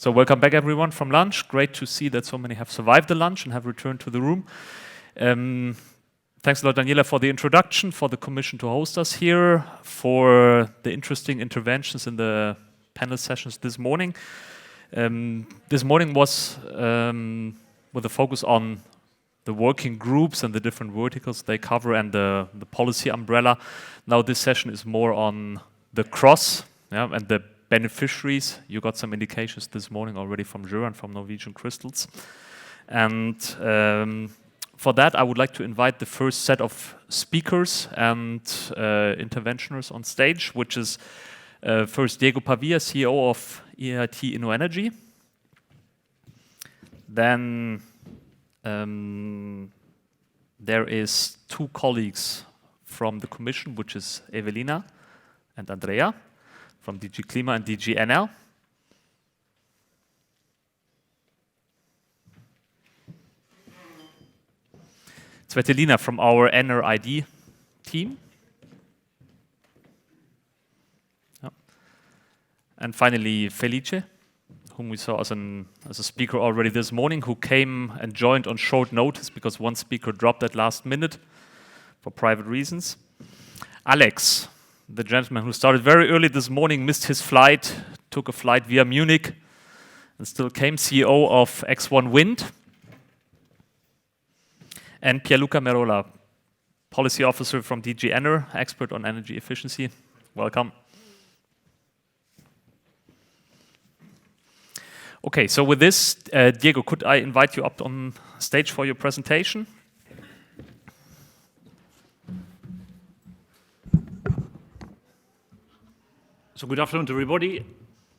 So welcome back everyone from lunch. Great to see that so many have survived the lunch and have returned to the room. Thanks a lot, Daniela, for the introduction, for the commission to host us here, for the interesting interventions in the panel sessions this morning. This morning was with a focus on the working groups and the different verticals they cover and the policy umbrella. Now this session is more on the cross and the beneficiaries. You got some indications this morning already from Juran, from Norwegian Crystals. And for that, I would like to invite the first set of speakers and interventioners on stage, which is first Diego Pavia, CEO of EIT InnoEnergy. Then there is two colleagues from the Commission, which is Ewelina and Andrea from DG CLIMA and DG ENER. Tsvetelina from our ENER ID team. And finally, Felice, whom we saw as a speaker already this morning, who came and joined on short notice because one speaker dropped at last minute for private reasons. Alex, the gentleman who started very early this morning, missed his flight, took a flight via Munich, and still came, CEO of X1 Wind. And Pierluca Merola, policy officer from DG ENER, expert on energy efficiency. Welcome. Okay, so with this, Diego, could I invite you up on stage for your presentation? So good afternoon to everybody.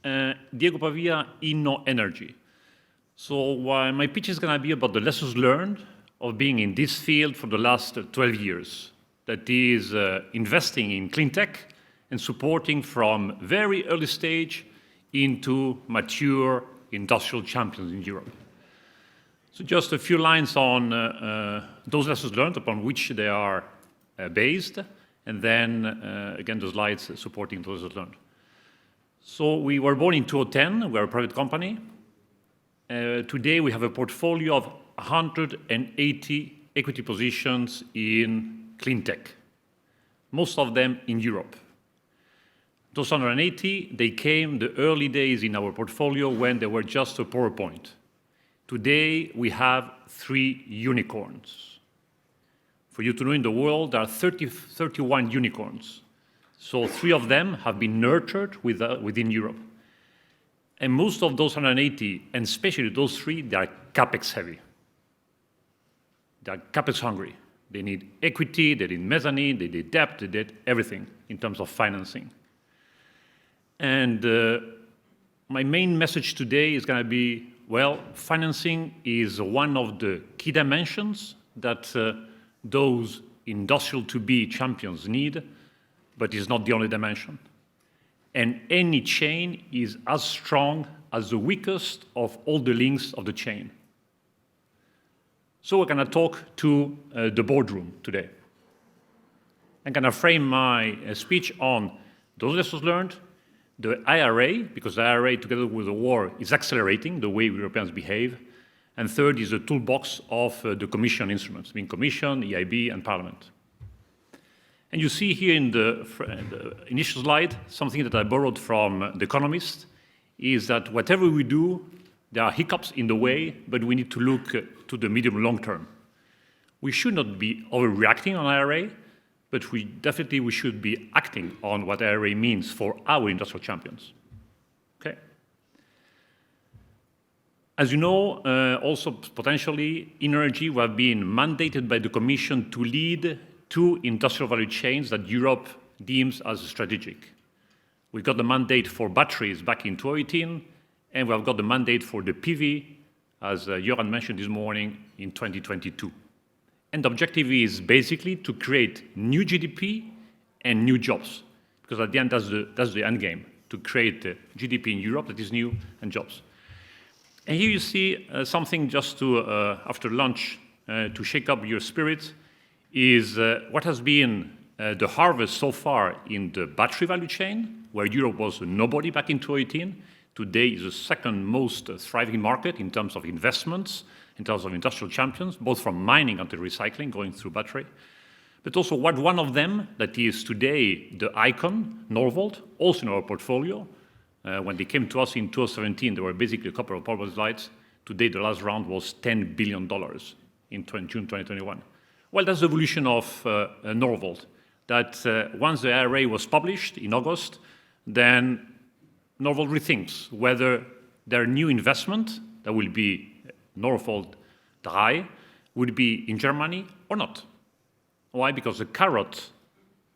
Diego Pavia, InnoEnergy. So my pitch is going to be about the lessons learned of being in this field for the last 12 years. That is investing in clean tech and supporting from very early stage into mature industrial champions in Europe. So just a few lines on those lessons learned upon which they are based, and then again the slides supporting those lessons learned. So we were born in 2010, we're a private company. Today we have a portfolio of 180 equity positions in clean tech, most of them in Europe. Those 180, they came the early days in our portfolio when they were just a PowerPoint. Today, we have 3 unicorns. For you to know, in the world, there are 31 unicorns. So 3 of them have been nurtured within Europe. And most of those 180, and especially those 3, they are CapEx heavy. They are CapEx hungry. They need equity, they need mezzanine, they need debt, they need everything in terms of financing. And my main message today is going to be, well, financing is one of the key dimensions that those industrial to-be champions need, but it's not the only dimension. And any chain is as strong as the weakest of all the links of the chain. So we're going to talk to the boardroom today. I'm going to frame my speech on those lessons learned, the IRA, because the IRA, together with the war, is accelerating the way Europeans behave. And third is the toolbox of the Commission instruments, being Commission, EIB, and Parliament. And you see here in the initial slide, something that I borrowed from The Economist, is that whatever we do, there are hiccups in the way, but we need to look to the medium long term. We should not be overreacting on IRA, but we should be acting on what IRA means for our industrial champions. Okay. As you know, also potentially, InnoEnergy, we have been mandated by the Commission to lead 2 industrial value chains that Europe deems as strategic. We got the mandate for batteries back in 2018, and we have got the mandate for the PV, as Joran mentioned this morning, in 2022. And the objective is basically to create new GDP and new jobs, because at the end, that's the end game, to create GDP in Europe that is new and jobs. And here you see something just to, after lunch, to shake up your spirit, is what has been the harvest so far in the battery value chain, where Europe was nobody back in 2018. today is the second most thriving market in terms of investments, in terms of industrial champions, both from mining until recycling, going through battery. But also one of them that is today the icon, Norvolt, also in our portfolio. When they came to us in 2017, there were basically a couple of power lights. Today, the last round was $10 billion in June 2021. Well, that's the evolution of Norvolt. That once the IRA was published in August, then Norvolt rethinks whether their new investment that will be Norvolt Drei would be in Germany or not. Why? Because the carrot,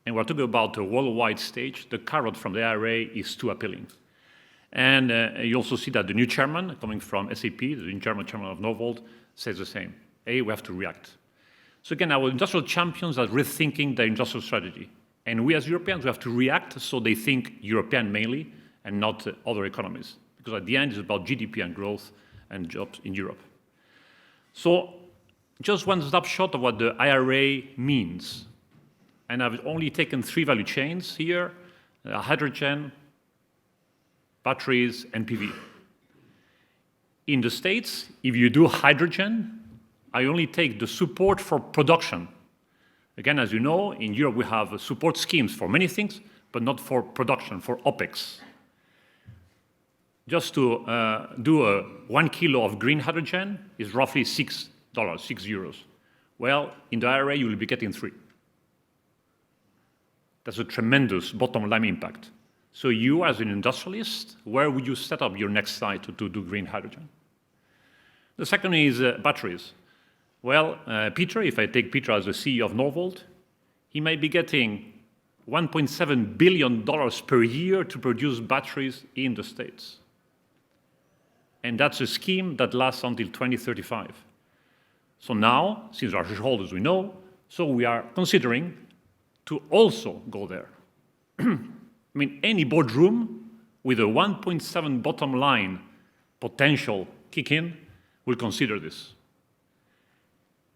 and we're talking about a worldwide stage, the carrot from the IRA is too appealing. And you also see that the new chairman, coming from S.p.A, the new German chairman of Norvolt, says the same. We have to react. So again, our industrial champions are rethinking their industrial strategy. And we as Europeans, we have to react so they think European mainly and not other economies. Because at the end, it's about GDP and growth and jobs in Europe. So just one snapshot of what the IRA means. And I've only taken 3 value chains here, hydrogen, batteries, and PV. In the States, if you do hydrogen, I only take the support for production. Again, as you know, in Europe we have support schemes for many things, but not for production, for OPEX. Just to do 1 kilo of green hydrogen is roughly $6, €6. Well, in the IRA, you will be getting 3. That's a tremendous bottom line impact. So you, as an industrialist, where would you set up your next site to do green hydrogen? The second is batteries. Well, Peter, if I take Peter as the CEO of Norvolt, he might be getting $1.7 billion per year to produce batteries in the States. And that's a scheme that lasts until 2035. So now, since our shareholders we know, so we are considering to also go there. I mean, any boardroom with a 1.7 bottom line potential kick in will consider this.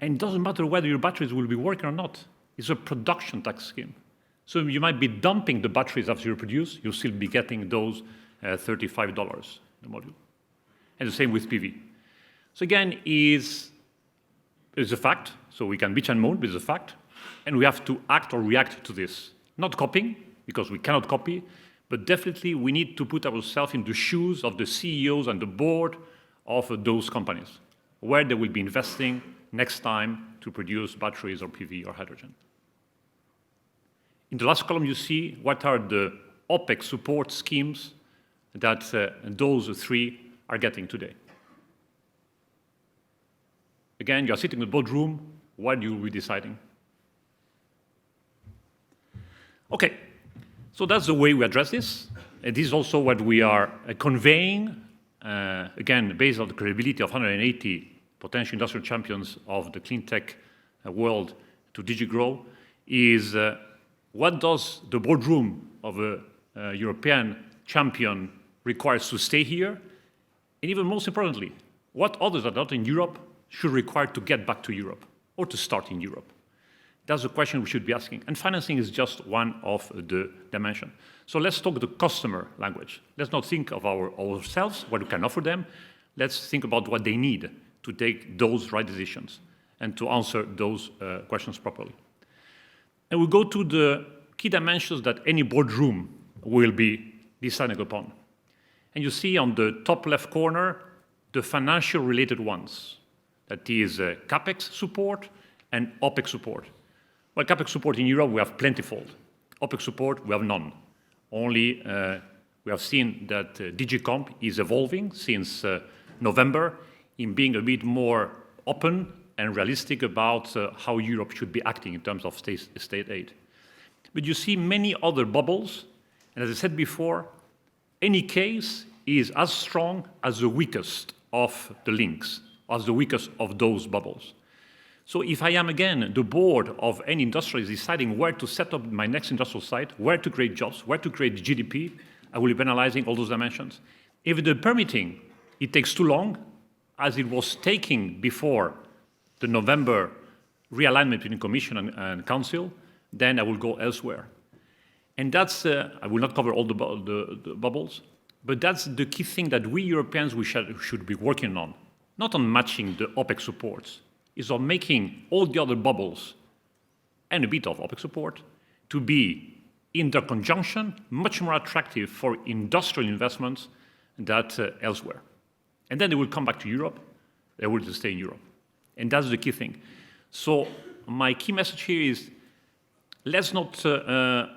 And it doesn't matter whether your batteries will be working or not. It's a production tax scheme. So you might be dumping the batteries after you produce, you'll still be getting those $35 the module. And the same with PV. So again, it's a fact. So we can bitch and moan, but it's a fact. And we have to act or react to this. Not copying, because we cannot copy, but definitely we need to put ourselves in the shoes of the CEOs and the board of those companies, where they will be investing next time to produce batteries or PV or hydrogen. In the last column, you see what are the OPEX support schemes that those 3 are getting today. Again, you are sitting in the boardroom, what you will be deciding. Okay, so that's the way we address this. And this is also what we are conveying, again, based on the credibility of 180 potential industrial champions of the clean tech world to DigiGrow, is what does the boardroom of a European champion requires to stay here? And even most importantly, what others that are not in Europe should require to get back to Europe or to start in Europe? That's the question we should be asking. And financing is just one of the dimensions. So let's talk the customer language. Let's not think of ourselves, what we can offer them. Let's think about what they need to take those right decisions and to answer those questions properly. And we go to the key dimensions that any boardroom will be deciding upon. And you see on the top left corner, the financial related ones. That is CapEx support and OPEX support. Well, CapEx support in Europe, we have plentyfold. OPEX support, we have none. Only we have seen that DigiComp is evolving since November in being a bit more open and realistic about how Europe should be acting in terms of state aid. But you see many other bubbles, and as I said before, any case is as strong as the weakest of the links, as the weakest of those bubbles. So if I am, again, the board of any industry is deciding where to set up my next industrial site, where to create jobs, where to create GDP, I will be analyzing all those dimensions. If the permitting, it takes too long, as it was taking before the November realignment between Commission and Council, then I will go elsewhere. And that's, I will not cover all the bubbles, But that's the key thing that we Europeans should be working on. Not on matching the OPEC supports, is on making all the other bubbles and a bit of OPEC support to be, in their conjunction, much more attractive for industrial investments than elsewhere. And then they will come back to Europe, they will stay in Europe. And that's the key thing. So my key message here is, let's not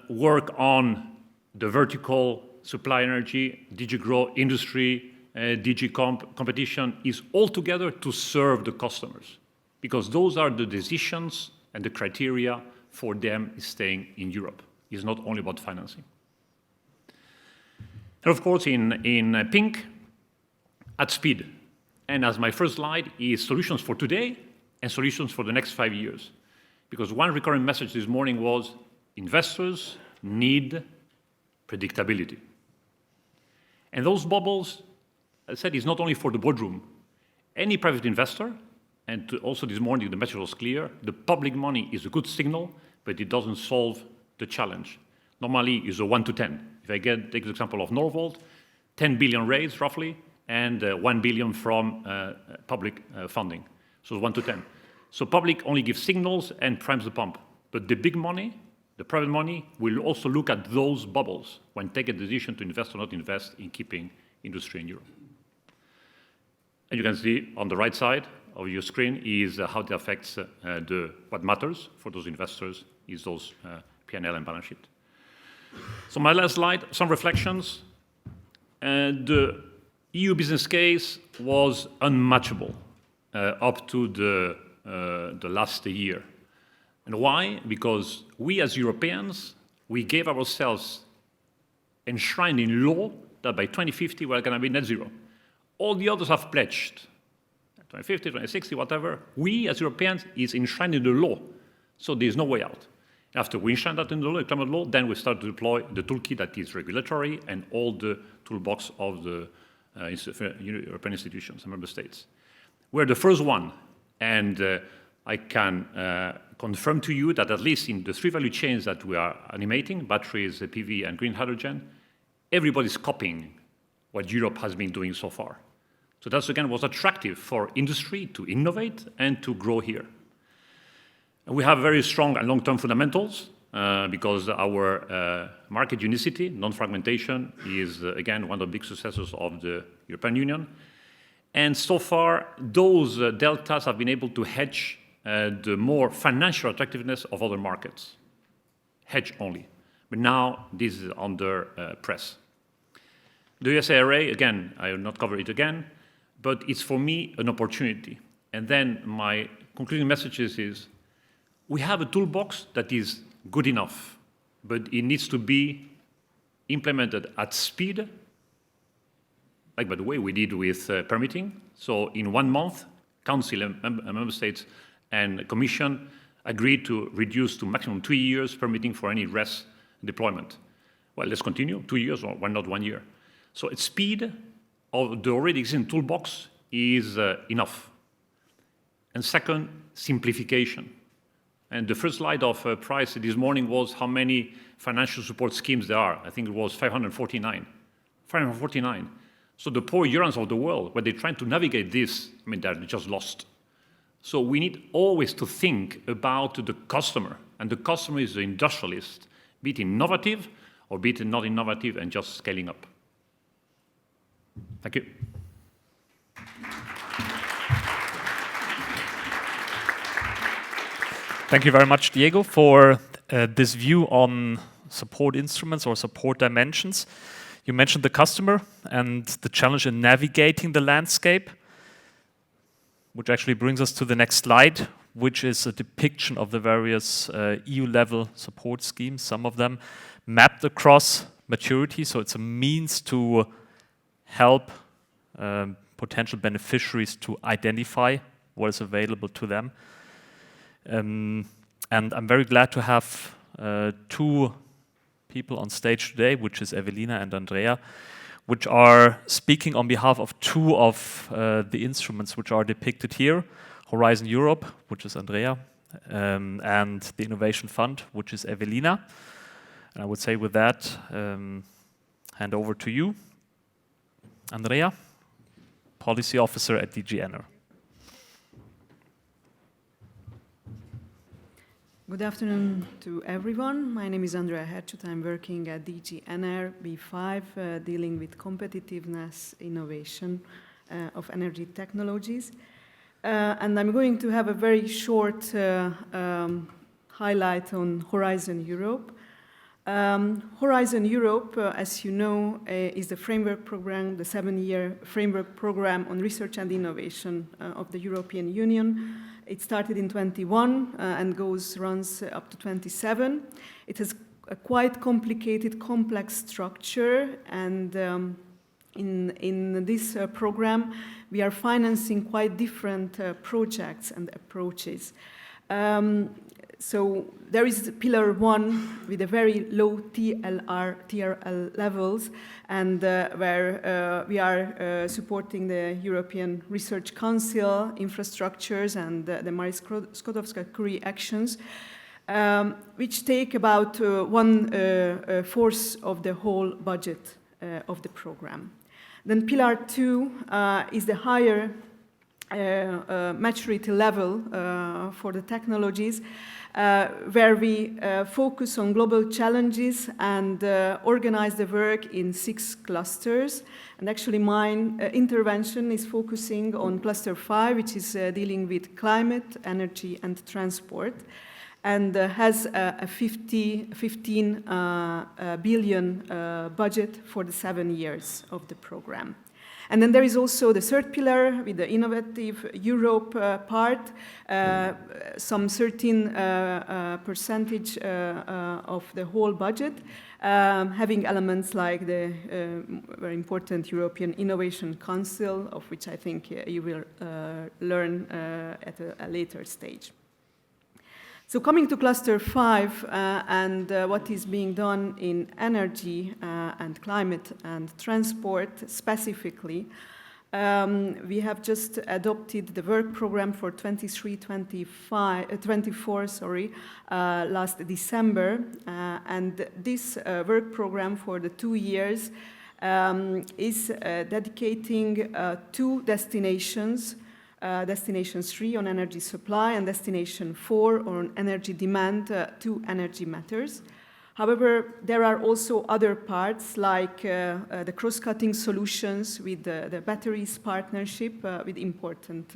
work on the vertical supply energy, DG grow, industry, DG competition is all together to serve the customers, because those are the decisions and the criteria for them staying in Europe. It's not only about financing. And of course, in pink, at speed. And as my first slide is solutions for today and solutions for the next 5 years. Because one recurring message this morning was investors need predictability. And those bubbles, I said, is not only for the boardroom. Any private investor, and also this morning the message was clear, the public money is a good signal, but it doesn't solve the challenge. Normally it's a 1 to 10. If I take the example of Norvolt, 10 billion raised roughly, and 1 billion from public funding. So 1 to 10. So public only gives signals and primes the pump. But the big money, the private money, will also look at those bubbles when take a decision to invest or not invest in keeping industry in Europe. And you can see on the right side of your screen is how it affects what matters for those investors is those P&L and balance sheet. So my last slide, some reflections. The EU business case was unmatchable up to the last year. And why? Because we as Europeans, we gave ourselves enshrined in law that by 2050 we're going to be net zero. All the others have pledged, 2050, 2060, whatever. We as Europeans is enshrined in the law, so there's no way out. After we enshrine that in the law, climate law, then we start to deploy the toolkit that is regulatory and all the toolbox of the European institutions and member states. We're the first one, and I can confirm to you that at least in the 3 value chains that we are animating, batteries, PV, and green hydrogen, everybody's copying what Europe has been doing so far. So that's, again, was attractive for industry to innovate and to grow here. And we have very strong and long-term fundamentals because our market unicity, non-fragmentation, is, again, one of the big successes of the European Union. And so far, those deltas have been able to hedge the more financial attractiveness of other markets. Hedge only. But now this is under press. The US IRA, again, I will not cover it again, but it's for me an opportunity. And then my concluding message is we have a toolbox that is good enough, but it needs to be implemented at speed, like, by the way, we did with permitting. So in 1 month, Council and member states and Commission agreed to reduce to maximum 2 years permitting for any RES deployment. Well, let's continue, 2 years or why not 1 year? So at speed of the already existing toolbox is enough. And second, simplification. And the first slide of Price this morning was how many financial support schemes there are. I think it was 549. 549. So the poor Eurans of the world, when they're trying to navigate this, I mean, they're just lost. So we need always to think about the customer. And the customer is the industrialist, be it innovative or be it not innovative and just scaling up. Thank you. Thank you very much, Diego, for this view on support instruments or support dimensions. You mentioned the customer and the challenge in navigating the landscape, which actually brings us to the next slide, which is a depiction of the various EU-level support schemes, some of them mapped across maturity, so it's a means to help potential beneficiaries to identify what is available to them. And I'm very glad to have 2 people on stage today, which is Ewelina and Andrea, which are speaking on behalf of 2 of the instruments which are depicted here, Horizon Europe, which is Andrea, and the Innovation Fund, which is Ewelina. And I would say with that, hand over to you. Andrea, Policy Officer at DG ENER. Good afternoon to everyone. My name is Andrea Hercsuth. I'm working at DG ENER B5, dealing with competitiveness, innovation of energy technologies. And I'm going to have a very short highlight on Horizon Europe. Horizon Europe, as you know, is the framework program, the 7-year framework program on research and innovation of the European Union. It started in 21 and runs up to 27. It has a quite complicated, complex structure, and in this program, we are financing quite different projects and approaches. So there is Pillar 1 with a very low TRL levels, and where we are supporting the European Research Council, infrastructures, and the Marie Skłodowska-Curie actions, which take about 1/4 of the whole budget of the program. Then Pillar 2 is the higher maturity level for the technologies, where we focus on global challenges and organize the work in 6 clusters. And actually my intervention is focusing on Cluster 5, which is dealing with climate, energy, and transport, and has a 15 billion budget for the 7 years of the program. And then there is also the 3rd pillar with the Innovative Europe part, some 13% of the whole budget, having elements like the very important European Innovation Council, of which I think you will learn at a later stage. So coming to Cluster 5 and what is being done in energy and climate and transport specifically, we have just adopted the work program for 23-24 last December, and this work program for the 2 years is dedicating 2 destinations. Destination 3 on energy supply and Destination 4 on energy demand to energy matters. However, there are also other parts like the cross-cutting solutions with the batteries partnership with important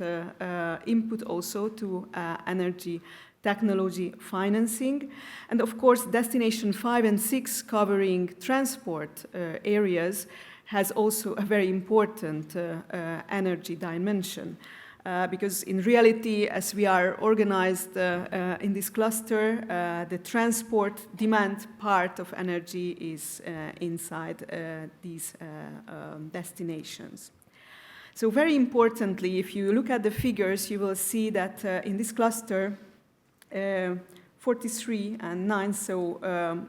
input also to energy technology financing. And of course, Destination 5 and 6 covering transport areas has also a very important energy dimension. Because in reality, as we are organized in this cluster, the transport demand part of energy is inside these destinations. So very importantly, if you look at the figures, you will see that in this cluster, 43 and 9, so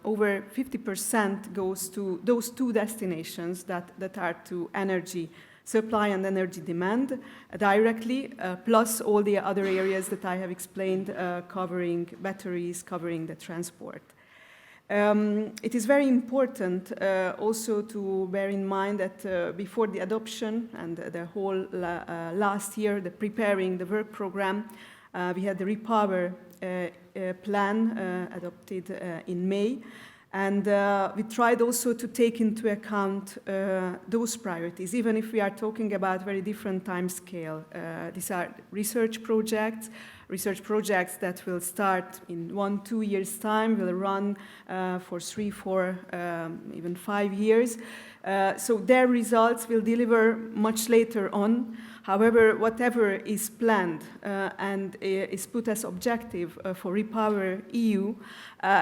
over 50% goes to those 2 destinations that are to energy supply and energy demand directly, plus all the other areas that I have explained, covering batteries, covering the transport. It is very important also to bear in mind that before the adoption and the whole last year, the preparing the work program, we had the Repower plan adopted in May. And we tried also to take into account those priorities, even if we are talking about very different time scale. These are research projects that will start in 1-2 years' time, will run for 3, 4, even 5 years. So their results will deliver much later on. However, whatever is planned and is put as objective for Repower EU,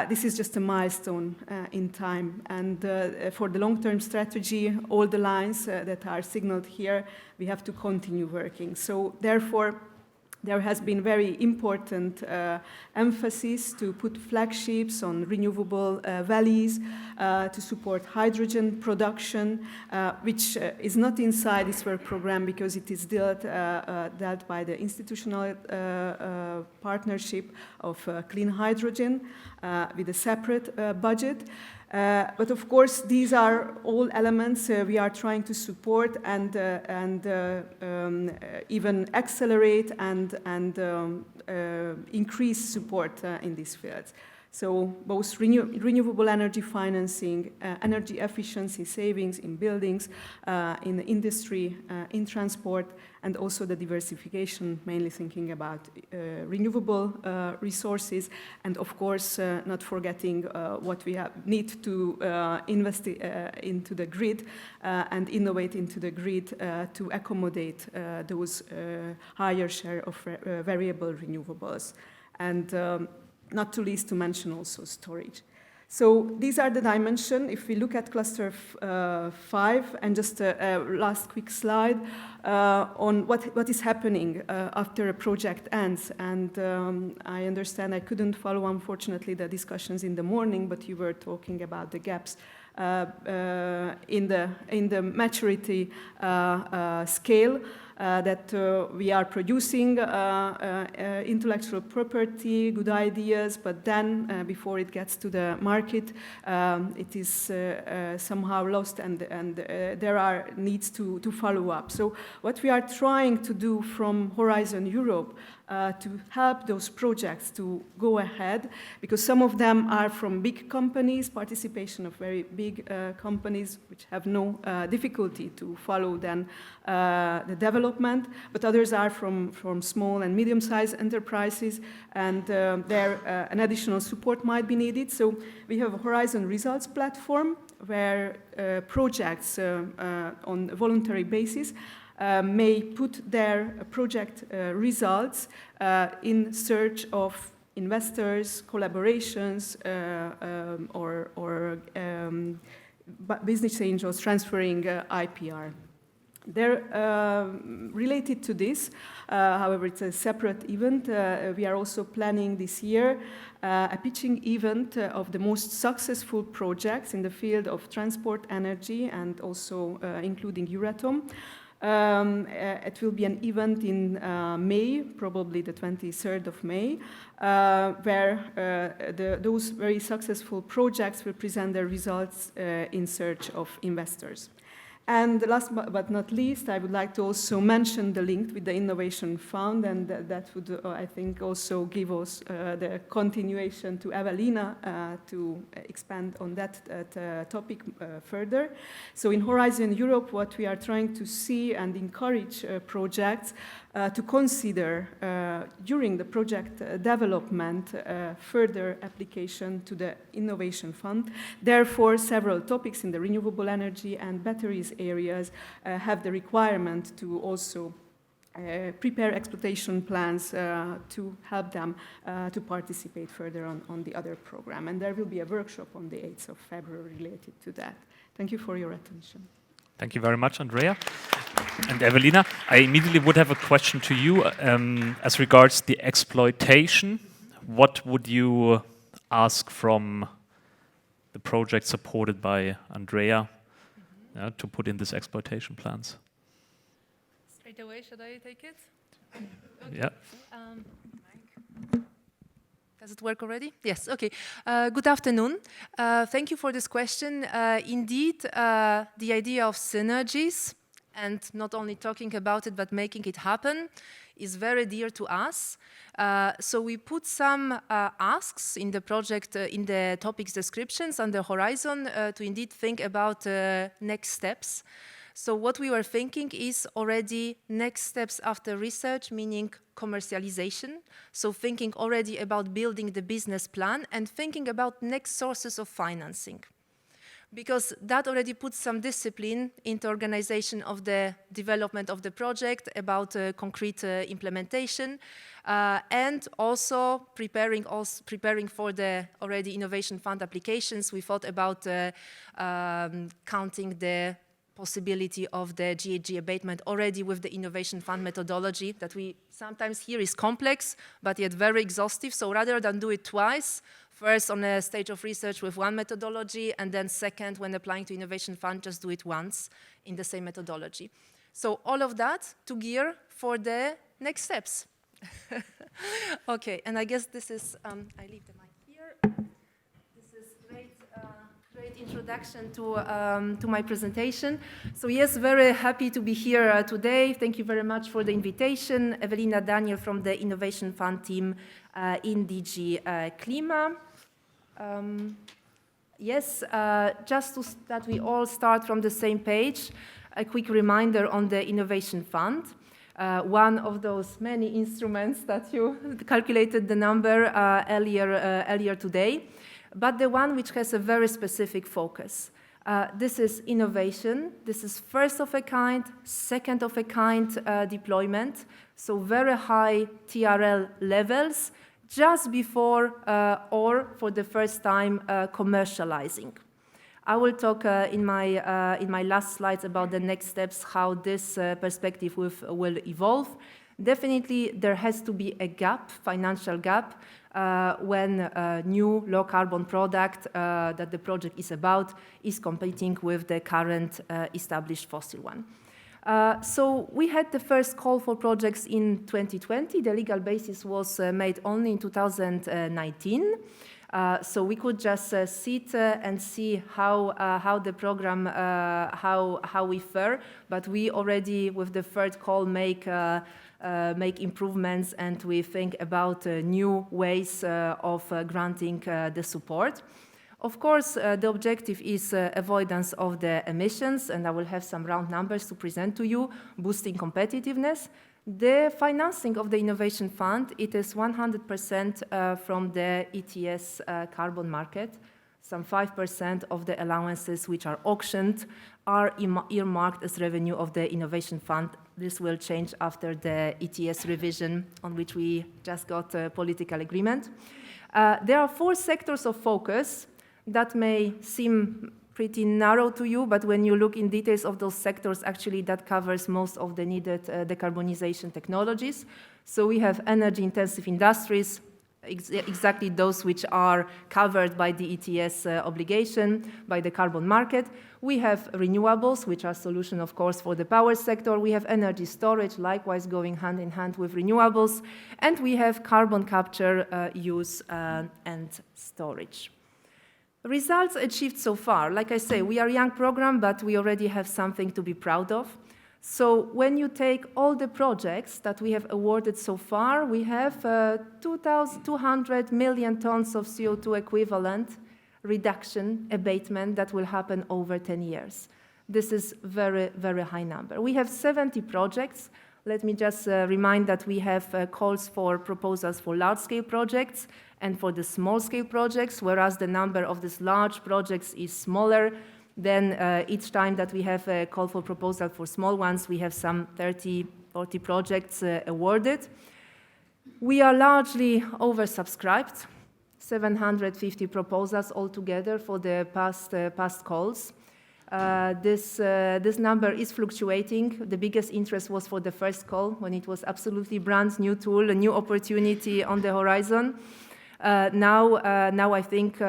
this is just a milestone in time. And for the long-term strategy, all the lines that are signaled here, we have to continue working. So therefore, there has been very important emphasis to put flagships on renewable valleys, to support hydrogen production, which is not inside this work program because it is dealt by the institutional partnership of clean hydrogen with a separate budget. But of course, these are all elements we are trying to support and even accelerate and increase support in these fields. So both renewable energy financing, energy efficiency savings in buildings, in industry, in transport, and also the diversification, mainly thinking about renewable resources, and of course not forgetting what we need to invest into the grid and innovate into the grid to accommodate those higher share of variable renewables. And not to least to mention also storage. So these are the dimensions. If we look at cluster 5, and just a last quick slide on what is happening after a project ends. And I understand I couldn't follow, unfortunately, the discussions in the morning, but you were talking about the gaps in the maturity scale. That we are producing intellectual property, good ideas, but then before it gets to the market, it is somehow lost, and there are needs to follow up. So what we are trying to do from Horizon Europe to help those projects to go ahead, because some of them are from big companies, participation of very big companies, which have no difficulty to follow then the development, but others are from small and medium-sized enterprises, and there an additional support might be needed. So we have a Horizon Results platform where projects on a voluntary basis may put their project results in search of investors, collaborations, or business angels transferring IPR. They're related to this, however, it's a separate event. We are also planning this year a pitching event of the most successful projects in the field of transport, energy, and also including Euratom. It will be an event in May, probably the 23rd of May, where those very successful projects will present their results in search of investors. And last but not least, I would like to also mention the link with the Innovation Fund, and that would, I think, also give us the continuation to Ewelina to expand on that topic further. So in Horizon Europe, what we are trying to see and encourage projects to consider during the project development further application to the Innovation Fund. Therefore, several topics in the renewable energy and batteries areas have the requirement to also prepare exploitation plans to help them to participate further on the other program. And there will be a workshop on the 8th of February related to that. Thank you for your attention. Thank you very much, Andrea. And Ewelina, I immediately would have a question to you as regards the exploitation. What would you ask from the project supported by Andrea to put in these exploitation plans? Straight away, should I take it? Okay. Yeah. Does it work already? Yes, okay. Good afternoon. Thank you for this question. Indeed, the idea of synergies, and not only talking about it, but making it happen, is very dear to us. So we put some asks in the project, in the topics descriptions on the horizon to indeed think about next steps. So what we were thinking is already next steps after research, meaning commercialization. So thinking already about building the business plan and thinking about next sources of financing. Because that already puts some discipline into organization of the development of the project, about concrete implementation, and also preparing for the already Innovation Fund applications. We thought about counting the possibility of the GHG abatement already with the Innovation Fund methodology that we sometimes hear is complex, but yet very exhaustive. So rather than do it twice, first on a stage of research with one methodology, and then second, when applying to Innovation Fund, just do it once in the same methodology. So all of that to gear for the next steps. Okay, and I guess this is, I leave the mic here. This is great great introduction to my presentation. So yes, very happy to be here today. Thank you very much for the invitation. Ewelina, Daniel from the Innovation Fund team in DG CLIMA. Yes, just that we all start from the same page, a quick reminder on the Innovation Fund. One of those many instruments that you calculated the number earlier today, but the one which has a very specific focus. This is innovation. This is first of a kind, second of a kind deployment, so very high TRL levels just before or for the first time commercializing. I will talk in my last slides about the next steps, how this perspective will evolve. Definitely, there has to be a gap, financial gap, when a new low-carbon product that the project is about is competing with the current established fossil one. So we had the first call for projects in 2020. The legal basis was made only in 2019. So we could just sit and see how the program, how we fare, but we already, with the third call, make improvements, and we think about new ways of granting the support. Of course, the objective is avoidance of the emissions, and I will have some round numbers to present to you, boosting competitiveness. The financing of the Innovation Fund, it is 100% from the ETS carbon market. Some 5% of the allowances which are auctioned are earmarked as revenue of the Innovation Fund. This will change after the ETS revision, on which we just got a political agreement. There are 4 sectors of focus that may seem pretty narrow to you, but when you look in details of those sectors, actually that covers most of the needed decarbonization technologies. So we have energy-intensive industries, exactly those which are covered by the ETS obligation, by the carbon market. We have renewables, which are solution, of course, for the power sector. We have energy storage, likewise going hand in hand with renewables. And we have carbon capture, use, and storage. Results achieved so far. Like I say, we are a young program, but we already have something to be proud of. So when you take all the projects that we have awarded so far, we have 200 million tons of CO2 equivalent reduction, abatement that will happen over 10 years. This is very, very high number. We have 70 projects. Let me just remind that we have calls for proposals for large-scale projects and for the small-scale projects, whereas the number of these large projects is smaller. Then each time that we have a call for proposal for small ones, we have some 30, 40 projects awarded. We are largely oversubscribed, 750 proposals altogether for the past calls. This number is fluctuating. The biggest interest was for the first call, when it was absolutely brand new tool, a new opportunity on the horizon. Now I think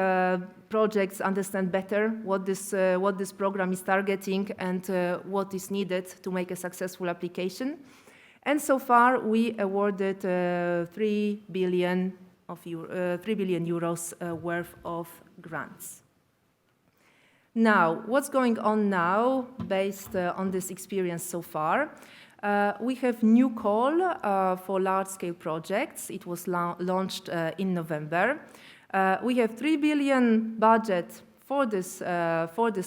projects understand better what this program is targeting and what is needed to make a successful application. And so far, we awarded 3 billion euros worth of grants. Now, what's going on now based on this experience so far? We have new call for large-scale projects. It was launched in November. We have 3 billion budget for this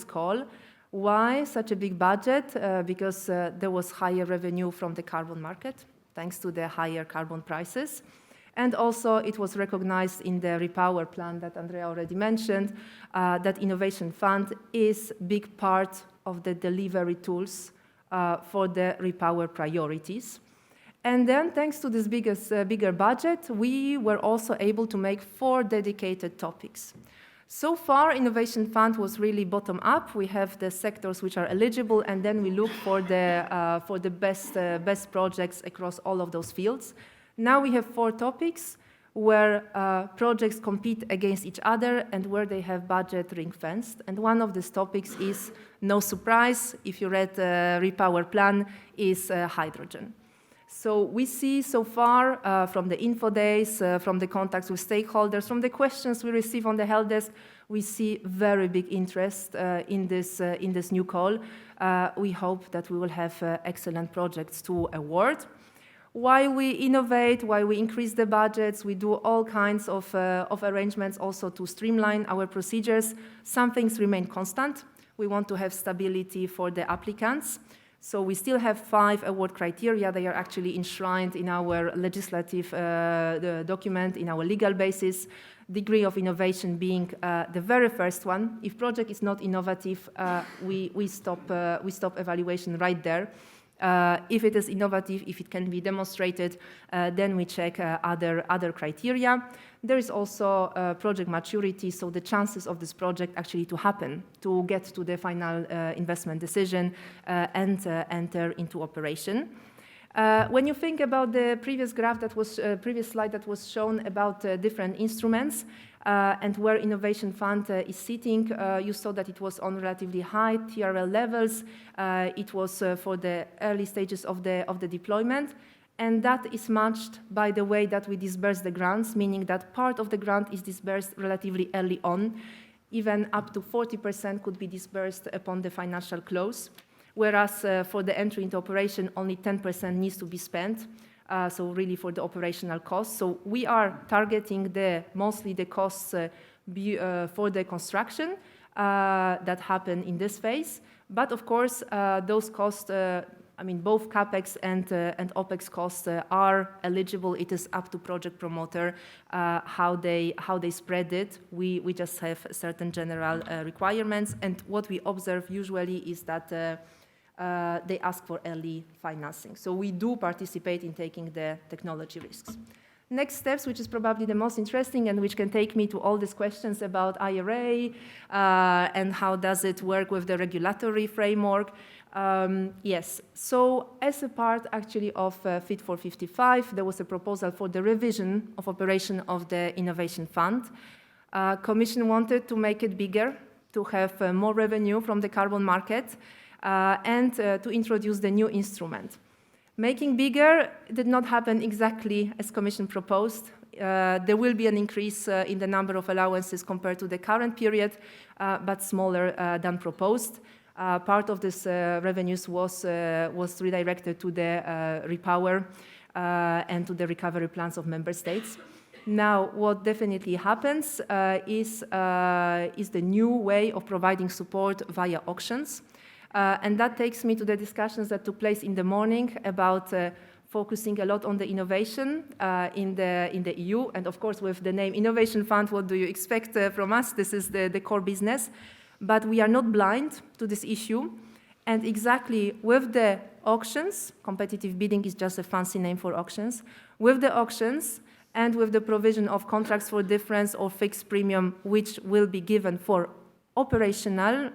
call. Why such a big budget? Because there was higher revenue from the carbon market, thanks to the higher carbon prices. And also it was recognized in the Repower plan that Andrea already mentioned, that Innovation Fund is a big part of the delivery tools for the Repower priorities. And then, thanks to this bigger budget, we were also able to make 4 dedicated topics. So far, Innovation Fund was really bottom-up. We have the sectors which are eligible, and then we look for the best projects across all of those fields. Now we have 4 topics where projects compete against each other and where they have budget ring-fenced. And one of these topics is, no surprise, if you read the Repower plan, is hydrogen. So we see so far from the info days, from the contacts with stakeholders, from the questions we receive on the help desk, we see very big interest in this new call. We hope that we will have excellent projects to award. While we innovate, while we increase the budgets, we do all kinds of arrangements also to streamline our procedures. Some things remain constant. We want to have stability for the applicants. So we still have 5 award criteria. They are actually enshrined in our legislative document, in our legal basis. Degree of innovation being the very first one. If project is not innovative, we stop evaluation right there. If it is innovative, if it can be demonstrated, then we check other criteria. There is also project maturity, so the chances of this project actually to happen, to get to the final investment decision and enter into operation. When you think about the previous graph that was, previous slide that was shown about different instruments and where Innovation Fund is sitting, you saw that it was on relatively high TRL levels. It was for the early stages of the deployment. And that is matched by the way that we disperse the grants, meaning that part of the grant is dispersed relatively early on. Even up to 40% could be dispersed upon the financial close. Whereas for the entry into operation, only 10% needs to be spent, so really for the operational costs. So we are targeting mostly the costs for the construction that happen in this phase. But of course, those costs, both CapEx and OpEx costs are eligible. It is up to project promoter how they spread it. We just have certain general requirements, and what we observe usually is that they ask for early financing. So we do participate in taking the technology risks. Next steps, which is probably the most interesting and which can take me to all these questions about IRA and how does it work with the regulatory framework. Yes, so as a part actually of Fit for 55, there was a proposal for the revision of operation of the Innovation Fund. Commission wanted to make it bigger, to have more revenue from the carbon market, and to introduce the new instrument. Making bigger did not happen exactly as Commission proposed. There will be an increase in the number of allowances compared to the current period, but smaller than proposed. Part of this revenues was redirected to the repower and to the recovery plans of member states. Now, what definitely happens is the new way of providing support via auctions. And that takes me to the discussions that took place in the morning about focusing a lot on the innovation in the EU. And of course, with the name Innovation Fund, what do you expect from us? This is the core business. But we are not blind to this issue. And exactly with the auctions, competitive bidding is just a fancy name for auctions, with the auctions and with the provision of contracts for difference or fixed premium, which will be given for operational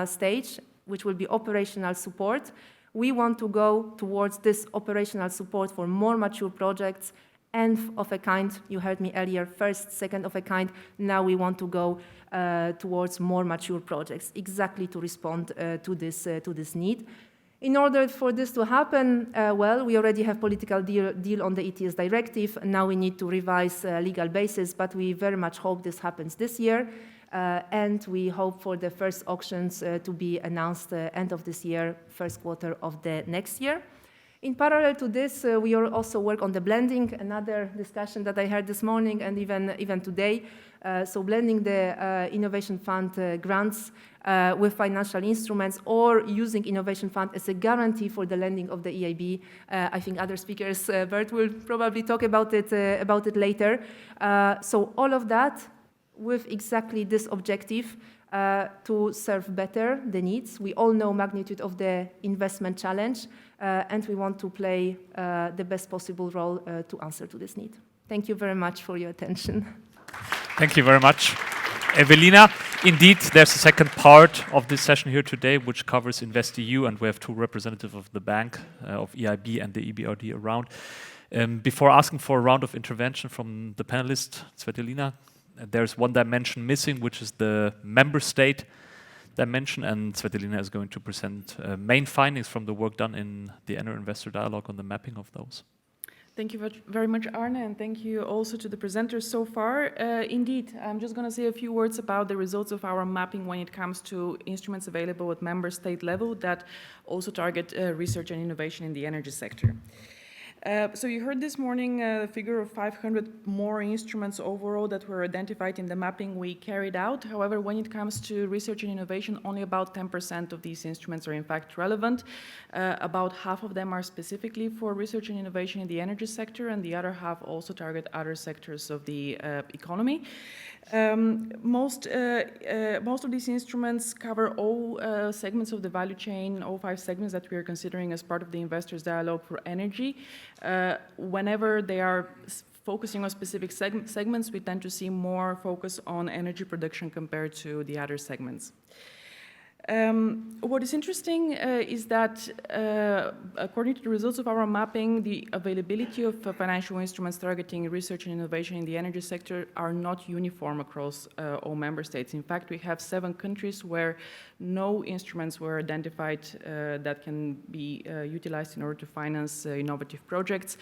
stage, which will be operational support, we want to go towards this operational support for more mature projects and of a kind, you heard me earlier, first, second of a kind, now we want to go towards more mature projects, exactly to respond to this need. In order for this to happen, well, we already have political deal on the ETS directive. Now we need to revise legal basis, but we very much hope this happens this year. And we hope for the first auctions to be announced end of this year, first quarter of the next year. In parallel to this, we also work on the blending, another discussion that I heard this morning and even today. So blending the Innovation Fund grants with financial instruments or using Innovation Fund as a guarantee for the lending of the EIB. I think other speakers, Bert will probably talk about it later. So all of that with exactly this objective to serve better the needs. We all know magnitude of the investment challenge, and we want to play the best possible role to answer to this need. Thank you very much for your attention. Thank you very much, Ewelina. Indeed, there's a second part of this session here today, which covers InvestEU, and we have two representatives of the bank, of EIB and the EBRD around. Before asking for a round of intervention from the panelists, Tsvetelina, there's one dimension missing, which is the member state dimension, and Tsvetelina is going to present main findings from the work done in the ENER Investor Dialogue on the mapping of those. Thank you very much, Arne, and thank you also to the presenters so far. Indeed, I'm just going to say a few words about the results of our mapping when it comes to instruments available at member state level that also target research and innovation in the energy sector. So you heard this morning a figure of 500 more instruments overall that were identified in the mapping we carried out. However, when it comes to research and innovation, only about 10% of these instruments are in fact relevant. About half of them are specifically for research and innovation in the energy sector, and the other half also target other sectors of the economy. Most of these instruments cover all segments of the value chain, all 5 segments that we are considering as part of the Investors Dialogue for Energy. Whenever they are focusing on specific segments, we tend to see more focus on energy production compared to the other segments. What is interesting is that according to the results of our mapping, the availability of financial instruments targeting research and innovation in the energy sector are not uniform across all member states. In fact, we have 7 countries where no instruments were identified that can be utilized in order to finance innovative projects.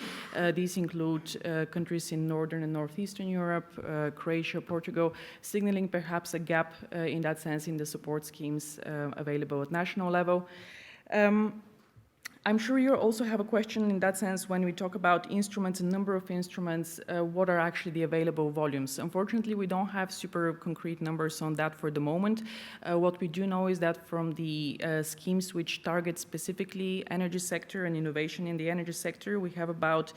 These include countries in Northern and Northeastern Europe, Croatia, Portugal, signaling perhaps a gap in that sense in the support schemes available at national level. I'm sure you also have a question in that sense when we talk about instruments, a number of instruments, what are actually the available volumes? Unfortunately, we don't have super concrete numbers on that for the moment. What we do know is that from the schemes which target specifically energy sector and innovation in the energy sector, we have about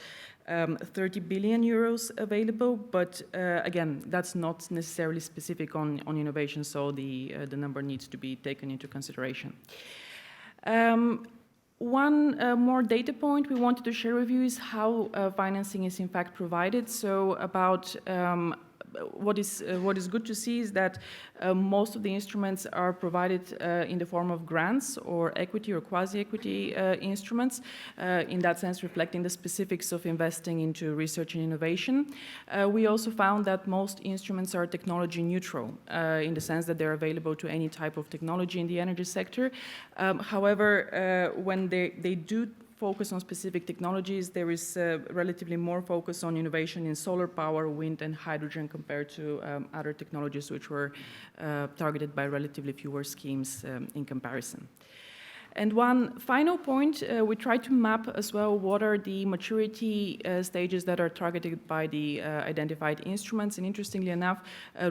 30 billion euros available, but again, that's not necessarily specific on innovation, so the number needs to be taken into consideration. One more data point we wanted to share with you is how financing is in fact provided. So about what is good to see is that most of the instruments are provided in the form of grants or equity or quasi-equity instruments, in that sense reflecting the specifics of investing into research and innovation. We also found that most instruments are technology neutral, in the sense that they're available to any type of technology in the energy sector. However, when they do focus on specific technologies, there is relatively more focus on innovation in solar power, wind and hydrogen compared to other technologies which were targeted by relatively fewer schemes in comparison. And one final point, we try to map as well what are the maturity stages that are targeted by the identified instruments. And interestingly enough,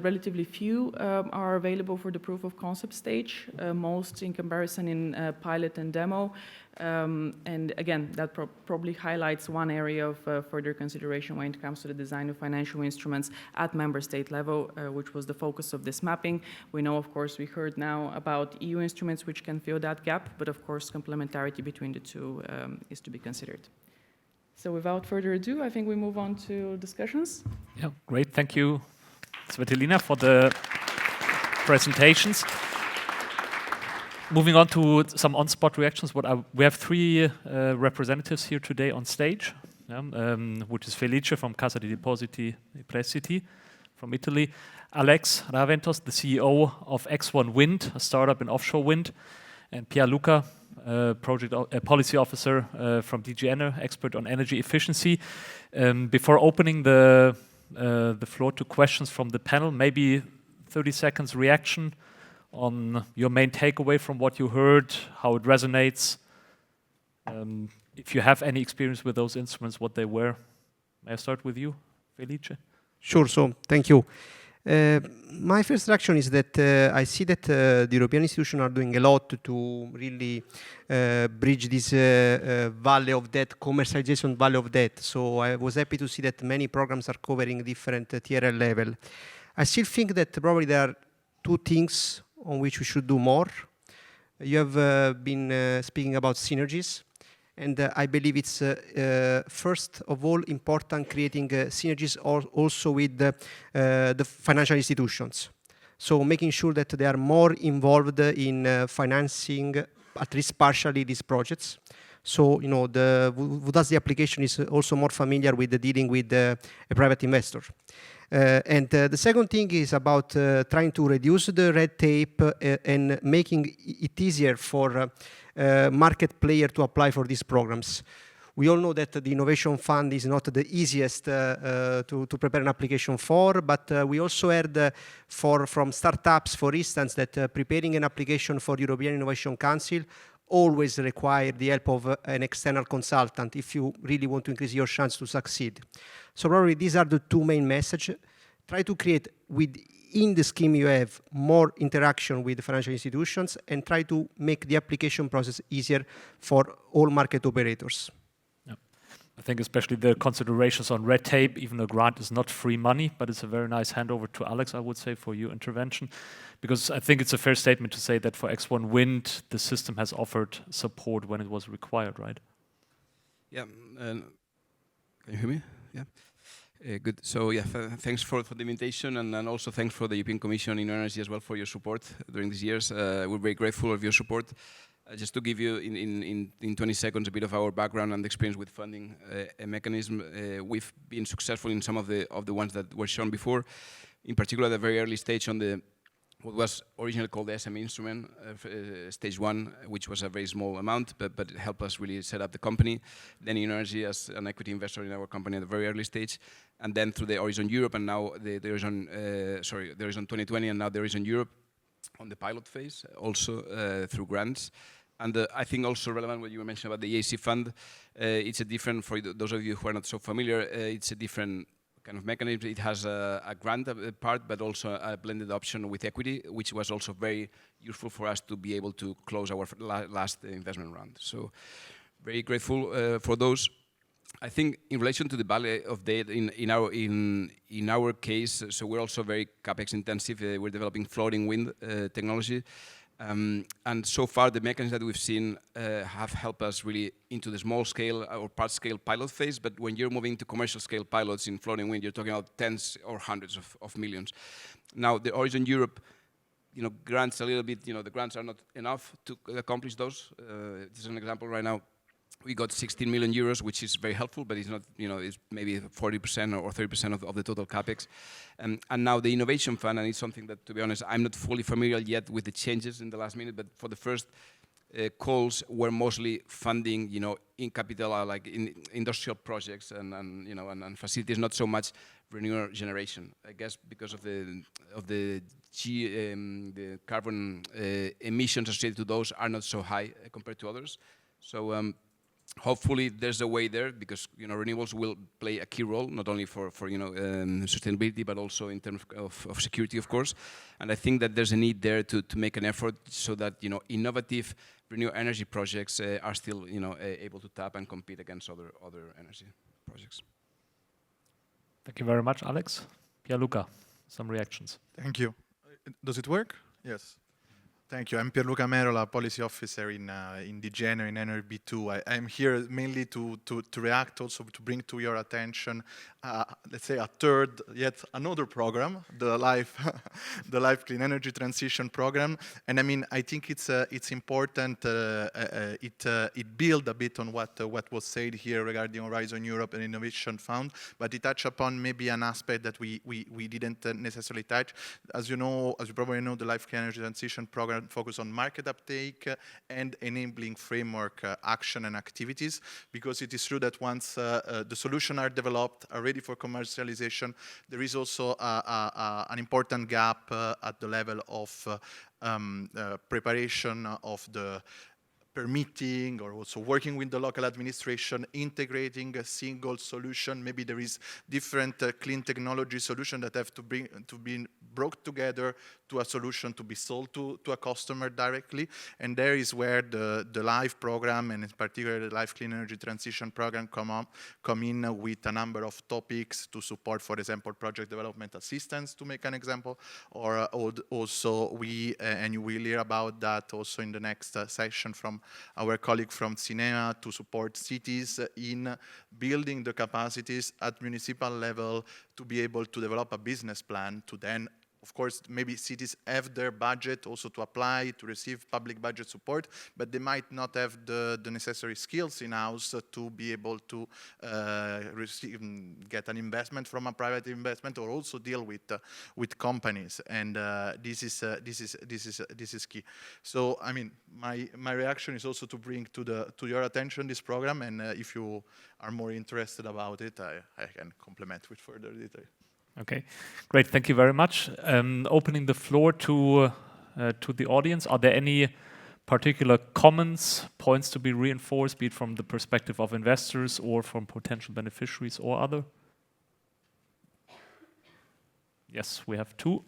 relatively few are available for the proof of concept stage, most in comparison in pilot and demo. And again, that probably highlights one area of further consideration when it comes to the design of financial instruments at member state level, which was the focus of this mapping. We know, of course, we heard now about EU instruments which can fill that gap, but of course, complementarity between the two is to be considered. So without further ado, I think we move on to discussions. Yeah, great. Thank you, Tsvetelina, for the presentations. Moving on to some on-spot reactions. We have 3 representatives here today on stage, which is Felice from Cassa di Depositi e Prestiti from Italy, Alex Raventos, the CEO of X1 Wind, a startup in offshore wind, and Pierluca, a policy officer from DG ENER, expert on energy efficiency. Before opening the floor to questions from the panel, maybe 30 seconds reaction on your main takeaway from what you heard, how it resonates, if you have any experience with those instruments, what they were. May I start with you, Felice? Sure, so thank you. My first reaction is that I see that the European institutions are doing a lot to really bridge this valley of debt, commercialization valley of debt. So I was happy to see that many programs are covering different TRL level. I still think that probably there are 2 things on which we should do more. You have been speaking about synergies, and I believe it's first of all important creating synergies also with the financial institutions. So making sure that they are more involved in financing, at least partially, these projects. So, who does the application is also more familiar with the dealing with a private investor. And the second thing is about trying to reduce the red tape and making it easier for market player to apply for these programs. We all know that the Innovation Fund is not the easiest to prepare an application for, but we also heard from startups, for instance, that preparing an application for European Innovation Council always require the help of an external consultant if you really want to increase your chance to succeed. So probably these are the two main messages. Try to create within the scheme you have more interaction with the financial institutions and try to make the application process easier for all market operators. I think especially the considerations on red tape, even a grant is not free money, but it's a very nice handover to Alex, I would say, for your intervention. Because I think it's a fair statement to say that for X1 Wind, the system has offered support when it was required, right? Yeah, can you hear me? Yeah. Good. So yeah, thanks for the invitation, and also thanks for the European Commission ENERGY as well for your support during these years. We're very grateful of your support. Just to give you in 20 seconds a bit of our background and experience with funding a mechanism, we've been successful in some of the ones that were shown before. In particular, at the very early stage on what was originally called the SME instrument, stage 1, which was a very small amount, but it helped us really set up the company. Then ENERGY as an equity investor in our company at the very early stage, and then through the Horizon Europe, and now the Horizon 2020, and now the Horizon Europe on the pilot phase, also through grants. And I think also relevant what you mentioned about the EAC fund, it's a different, for those of you who are not so familiar, it's a different kind of mechanism. It has a grant part, but also a blended option with equity, which was also very useful for us to be able to close our last investment round. So very grateful for those. I think in relation to the value of data in our case, so we're also very capex intensive. We're developing floating wind technology. And so far, the mechanisms that we've seen have helped us really into the small scale or part scale pilot phase. But when you're moving to commercial scale pilots in floating wind, you're talking about tens or hundreds of millions. Now, the Horizon Europe, grants a little bit. The grants are not enough to accomplish those. This is an example right now. We got 16 million euros, which is very helpful, but it's not, it's maybe 40% or 30% of the total capex. And now the Innovation Fund, and it's something that, to be honest, I'm not fully familiar yet with the changes in the last minute, but for the first calls were mostly funding, in capital, like in industrial projects and facilities, not so much renewable generation. I guess because of the carbon emissions associated to those are not so high compared to others. So hopefully there's a way there, because renewables will play a key role not only for sustainability, but also in terms of security, of course. And I think that there's a need there to make an effort so that innovative renewable energy projects are still able to tap and compete against other energy projects. Thank you very much, Alex. Pierluca, some reactions. Thank you. Does it work? Yes. Thank you. I'm Pierluca Merola, policy officer in DG ENER in ENER B2. I'm here mainly to react, also to bring to your attention, let's say yet another program, the Life Clean Energy Transition Program. And I mean, I think it's important. It builds a bit on what was said here regarding Horizon Europe and Innovation Fund, but it touched upon maybe an aspect that we didn't necessarily touch. As you probably know, the Life Clean Energy Transition Program focus on market uptake and enabling framework action and activities, because it is true that once the solutions are developed, are ready for commercialization, there is also an important gap at the level of preparation of the permitting, or also working with the local administration, integrating a single solution. Maybe there is different clean technology solutions that have to be brought together to a solution to be sold to a customer directly. And there is where the LIFE program, and in particular the Life Clean Energy Transition Program, come in with a number of topics to support, for example, project development assistance, to make an example, or also and you will hear about that also in the next session from our colleague from CLIMA, to support cities in building the capacities at municipal level to be able to develop a business plan to then, of course, maybe cities have their budget also to apply, to receive public budget support, but they might not have the necessary skills in-house to be able to get an investment from a private investment, or also deal with companies. And this is key. So, I mean, my reaction is also to bring to your attention this program, and if you are more interested about it, I can complement with further detail. Okay, great. Thank you very much. Opening the floor to the audience. Are there any particular comments, points to be reinforced, be it from the perspective of investors or from potential beneficiaries or other? Yes, we have two.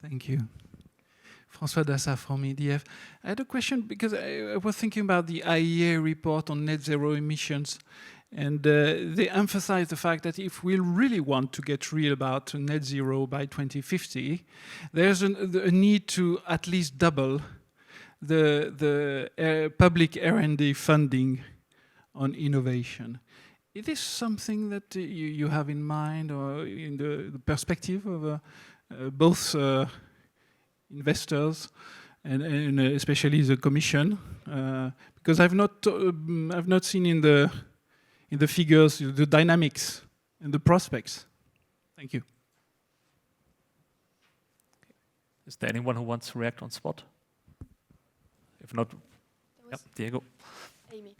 Thank you. François Dassa from EDF. I had a question because I was thinking about the IEA report on net zero emissions, and they emphasize the fact that if we really want to get real about net zero by 2050, there's a need to at least double the public R&D funding on innovation. Is this something that you have in mind, or in the perspective of both investors and especially the Commission? Because I've not seen in the figures the dynamics and the prospects. Thank you. Is there anyone who wants to react on spot? If not, yep, Diego. Amy.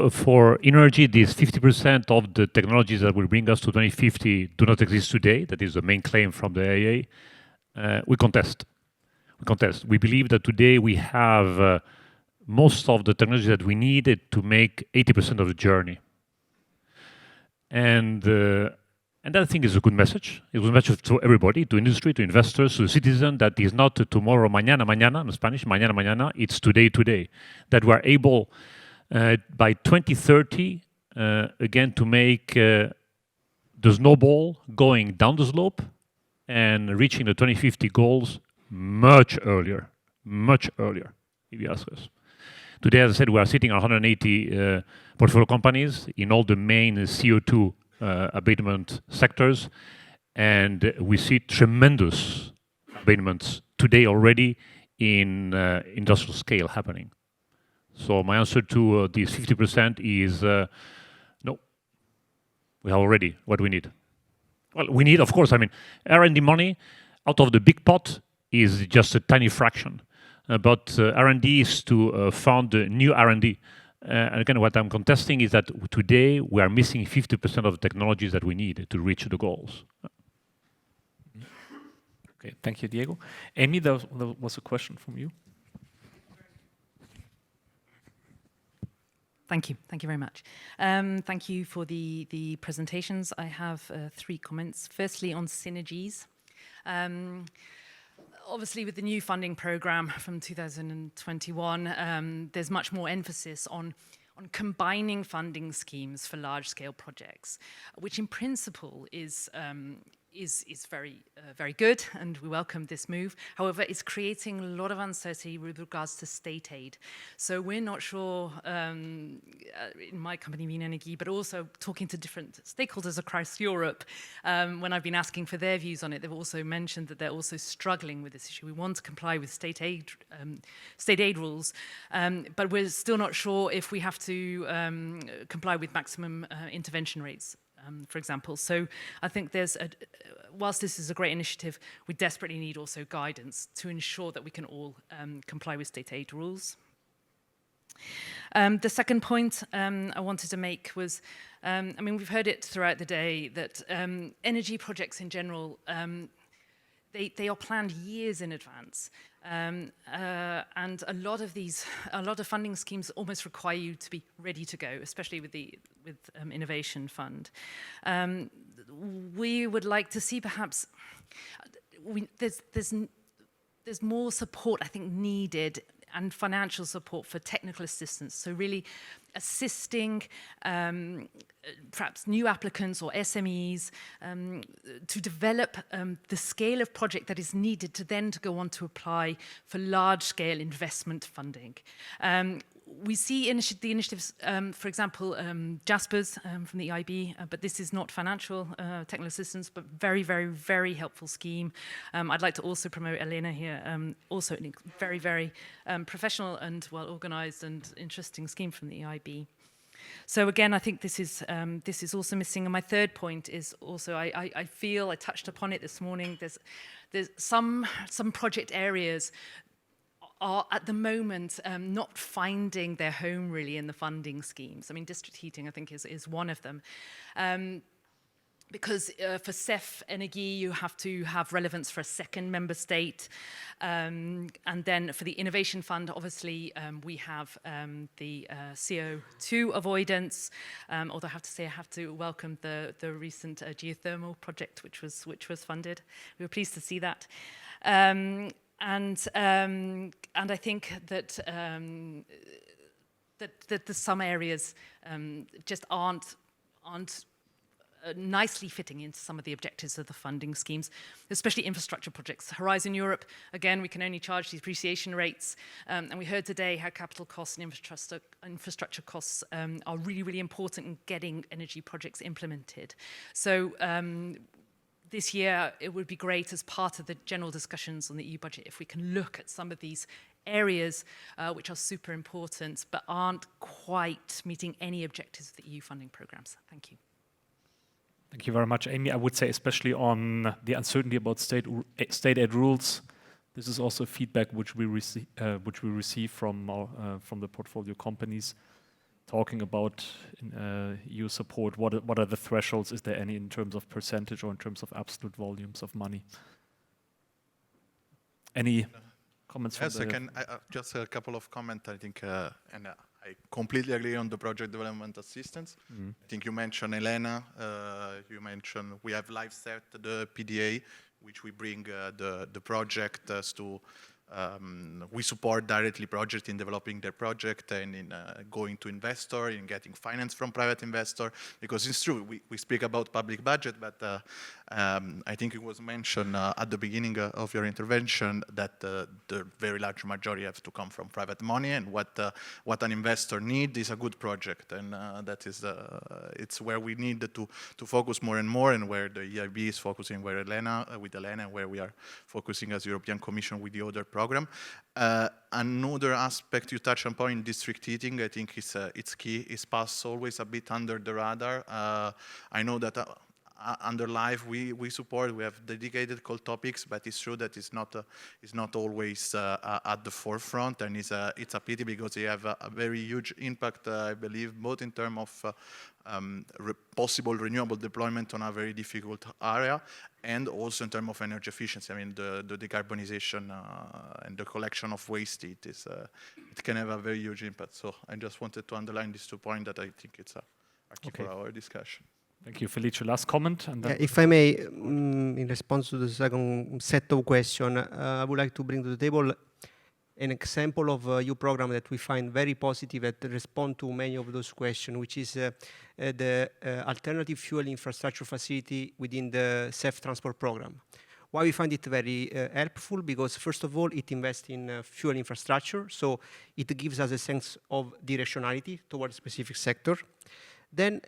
For ENERGY, these 50% of the technologies that will bring us to 2050 do not exist today. That is the main claim from the IEA. We contest. We believe that today we have most of the technology that we needed to make 80% of the journey. And that, I think, is a good message. It's a good message to everybody, to industry, to investors, to the citizen, that is not tomorrow, mañana in Spanish, mañana, it's today. That we are able by 2030, again, to make the snowball going down the slope and reaching the 2050 goals much earlier, if you ask us. Today, as I said, we are sitting on 180 portfolio companies in all the main CO2 abatement sectors, and we see tremendous abatements today already in industrial scale happening. So my answer to these 50% is no. We have already what we need. Well, we need, of course, I mean, R&D money out of the big pot is just a tiny fraction. But R&D is to fund new R&D. And again, what I'm contesting is that today we are missing 50% of the technologies that we need to reach the goals. Okay, thank you, Diego. Amy, there was a question from you. Thank you very much. Thank you for the presentations. I have 3 comments. Firstly, on synergies. Obviously, with the new funding program from 2021, there's much more emphasis on combining funding schemes for large-scale projects, which in principle is very good, and we welcome this move. However, it's creating a lot of uncertainty with regards to state aid. So we're not sure, in my company, BeNeLux, but also talking to different stakeholders across Europe, when I've been asking for their views on it, they've also mentioned that they're also struggling with this issue. We want to comply with state aid rules, but we're still not sure if we have to comply with maximum intervention rates, for example. So I think whilst this is a great initiative, we desperately need also guidance to ensure that we can all comply with state aid rules. The second point I wanted to make was, I mean, we've heard it throughout the day that energy projects in general, they are planned years in advance. And a lot of funding schemes almost require you to be ready to go, especially with Innovation Fund. We would like to see perhaps there's more support, I think, needed, and financial support for technical assistance. So really assisting perhaps new applicants or SMEs to develop the scale of project that is needed to go on to apply for large-scale investment funding. we see the initiatives, for example, JASPERS from the EIB, but this is not financial technical assistance, but very, very, very helpful scheme. I'd like to also promote Ewelina here, also a very, very professional and well-organized and interesting scheme from the EIB. So again, I think this is also missing. And my third point is also, I feel, I touched upon it this morning, there's some project areas are at the moment not finding their home really in the funding schemes. I mean, district heating, I think, is one of them. Because for CEF-Energie, you have to have relevance for a second member state. And then for the Innovation Fund, obviously, we have the CO2 avoidance. Although I have to say, I have to welcome the recent geothermal project, which was funded. We were pleased to see that. And I think that that some areas just aren't nicely fitting into some of the objectives of the funding schemes, especially infrastructure projects. Horizon Europe, again, we can only charge depreciation rates, and we heard today how capital costs and infrastructure costs are really, really important in getting energy projects implemented. So this year, it would be great as part of the general discussions on the EU budget if we can look at some of these areas which are super important but aren't quite meeting any objectives of the EU funding programs. Thank you. Thank you very much, Amy. I would say especially on the uncertainty about state aid rules, this is also feedback which we receive from the portfolio companies, talking about EU support. What are the thresholds? Is there any in terms of percentage or in terms of absolute volumes of money? Any comments? Yes, I can. Just a couple of comments. I think, and I completely agree on the project development assistance. I think you mentioned Ewelina. You mentioned we have live set the PDA, which we bring the project to. We support directly projects in developing their project and in going to investor, in getting finance from private investor, because it's true, we speak about public budget, but I think it was mentioned at the beginning of your intervention that the very large majority have to come from private money, and what an investor needs is a good project, and that is it's where we need to focus more and more, and where the EIB is focusing with Ewelina, where we are focusing as European Commission with the other program. Another aspect you touched upon in district heating, I think it's key. It's passed always a bit under the radar. I know that under LIFE we support, we have dedicated call topics, but it's true that it's not always at the forefront, and it's a pity because they have a very huge impact, I believe, both in terms of possible renewable deployment on a very difficult area, and also in terms of energy efficiency. I mean, the decarbonization and the collection of waste, it can have a very huge impact. So I just wanted to underline these 2 points that I think it's a key for our discussion. Thank you, Felice. Last comment? And then if I may, in response to the second set of questions, I would like to bring to the table an example of a EU program that we find very positive that respond to many of those questions, which is the alternative fuel infrastructure facility within the CEF transport program. Why we find it very helpful? Because first of all, it invests in fuel infrastructure, so it gives us a sense of directionality towards a specific sector. Then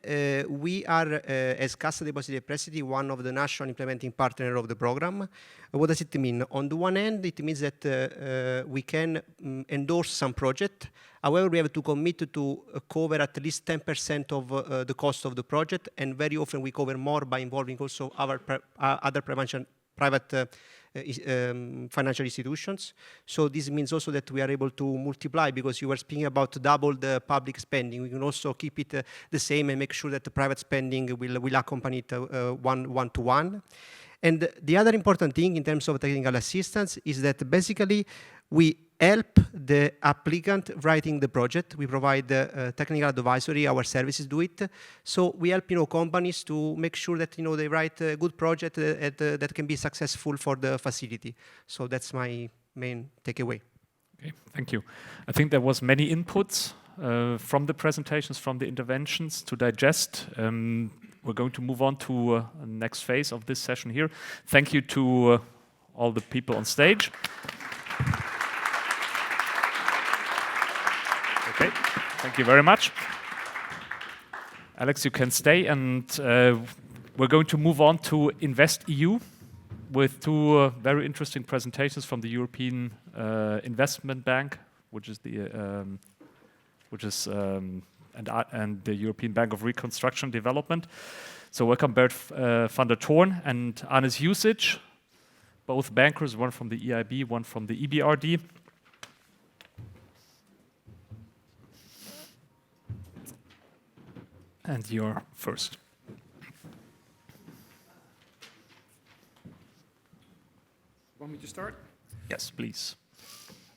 we are, as Cassa, Depositi, Prestiti, one of the national implementing partners of the program. What does it mean? On the one hand, it means that we can endorse some project. However, we have to commit to cover at least 10% of the cost of the project, and very often we cover more by involving also our other private financial institutions. So this means also that we are able to multiply, because you were speaking about double the public spending. We can also keep it the same and make sure that the private spending will accompany it one to one. And the other important thing in terms of technical assistance is that basically we help the applicant writing the project. We provide technical advisory, our services do it. So we help companies to make sure that they write a good project that can be successful for the facility. So that's my main takeaway. Okay, thank you. I think there was many inputs from the presentations, from the interventions to digest. We're going to move on to the next phase of this session here. Thank you to all the people on stage. Okay, thank you very much. Alex, you can stay, and we're going to move on to InvestEU with two very interesting presentations from the European Investment Bank, which is and the European Bank of Reconstruction and Development. So welcome Bert van der Toorn and Arne Jusic, both bankers, one from the EIB, one from the EBRD. And you're first. Want me to start? Yes, please.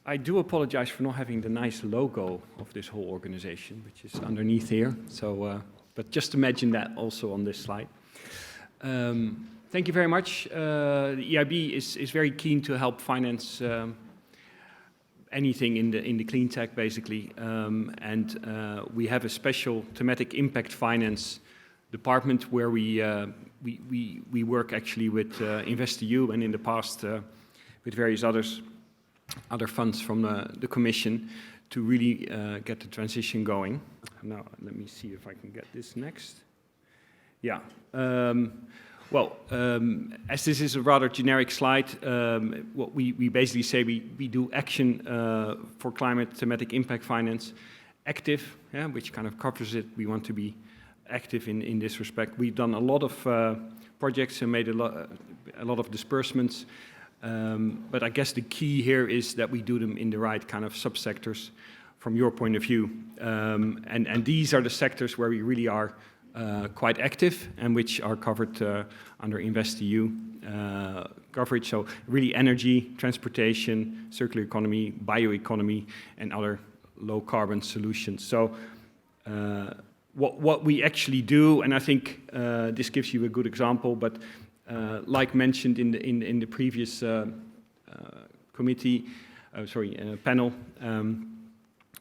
I do apologize for not having the nice logo of this whole organization, which is underneath here. So, but just imagine that also on this slide. Thank you very much. The EIB is very keen to help finance anything in the clean tech, basically. We have a special thematic impact finance department where we work actually with InvestEU and in the past with various other funds from the Commission to really get the transition going. Now, let me see if I can get this next. Yeah. As this is a rather generic slide, what we basically say we do action for climate thematic impact finance, active, yeah, which kind of covers it. We want to be active in this respect. We've done a lot of projects and made a lot of disbursements. But I guess the key here is that we do them in the right kind of subsectors from your point of view. And these are the sectors where we really are quite active and which are covered under InvestEU coverage. So really energy, transportation, circular economy, bioeconomy, and other low carbon solutions. So what we actually do, and I think this gives you a good example, but like mentioned in the previous panel,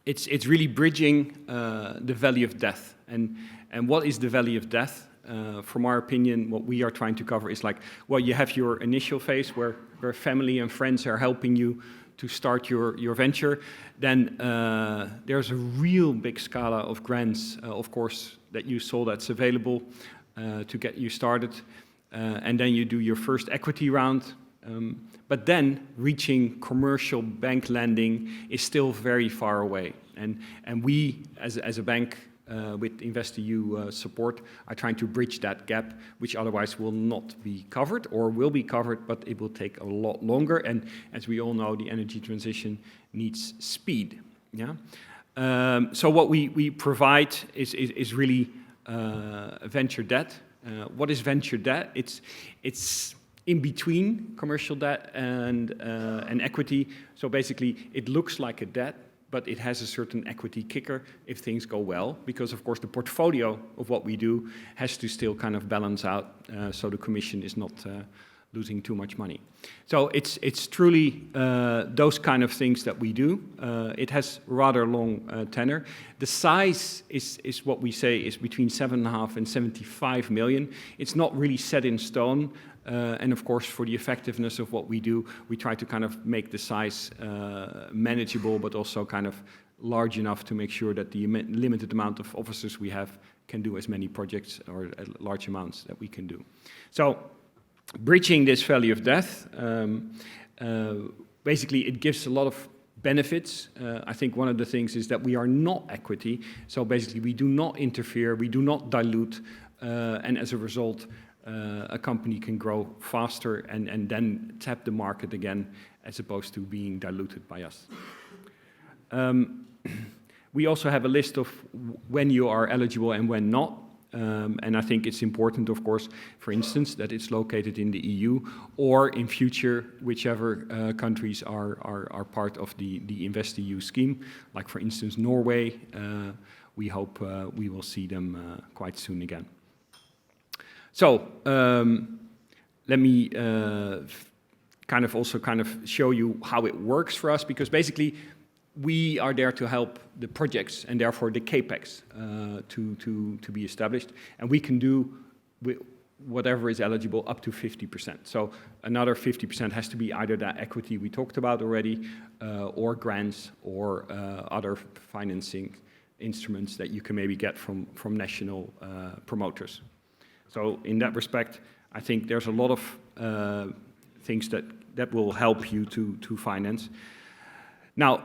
it's really bridging the valley of death. And what is the valley of death? From our opinion, what we are trying to cover is like, well, you have your initial phase where family and friends are helping you to start your venture. Then there's a real big scala of grants, of course, that you saw that's available to get you started. And then you do your first equity round. But then reaching commercial bank lending is still very far away. And we, as a bank, with InvestEU support, are trying to bridge that gap, which otherwise will not be covered, or will be covered, but it will take a lot longer. And as we all know, the energy transition needs speed. Yeah. So what we provide is really venture debt. What is venture debt? It's in between commercial debt and equity. So basically, it looks like a debt, but it has a certain equity kicker if things go well, because of course the portfolio of what we do has to still kind of balance out, so the Commission is not losing too much money. So it's truly those kind of things that we do. It has rather long tenor. The size is what we say is between 7.5 and 75 million. It's not really set in stone. And of course, for the effectiveness of what we do, we try to kind of make the size manageable, but also kind of large enough to make sure that the limited amount of officers we have can do as many projects or large amounts that we can do. So, bridging this valley of death, basically it gives a lot of benefits. I think one of the things is that we are not equity, so basically we do not interfere, we do not dilute, and as a result, a company can grow faster and then tap the market again, as opposed to being diluted by us. We also have a list of when you are eligible and when not. And I think it's important, of course, for instance, that it's located in the EU, or in future, whichever countries are part of the InvestEU scheme. Like, for instance, Norway. We hope we will see them quite soon again. So let me kind of show you how it works for us, because basically we are there to help the projects and therefore the capex to be established, and we can do whatever is eligible up to 50%. So another 50% has to be either that equity we talked about already, or grants, or other financing instruments that you can maybe get from national promoters. So in that respect, I think there's a lot of things that will help you to finance. Now,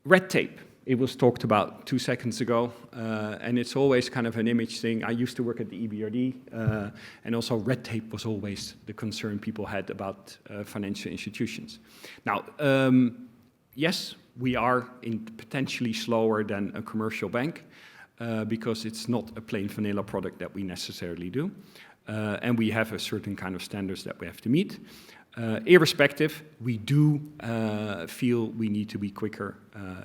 red tape. It was talked about 2 seconds ago, and it's always kind of an image thing. I used to work at the EBRD, and also red tape was always the concern people had about financial institutions. Now, yes, we are potentially slower than a commercial bank, because it's not a plain vanilla product that we necessarily do, and we have a certain kind of standards that we have to meet. Irrespective, we do feel we need to be quicker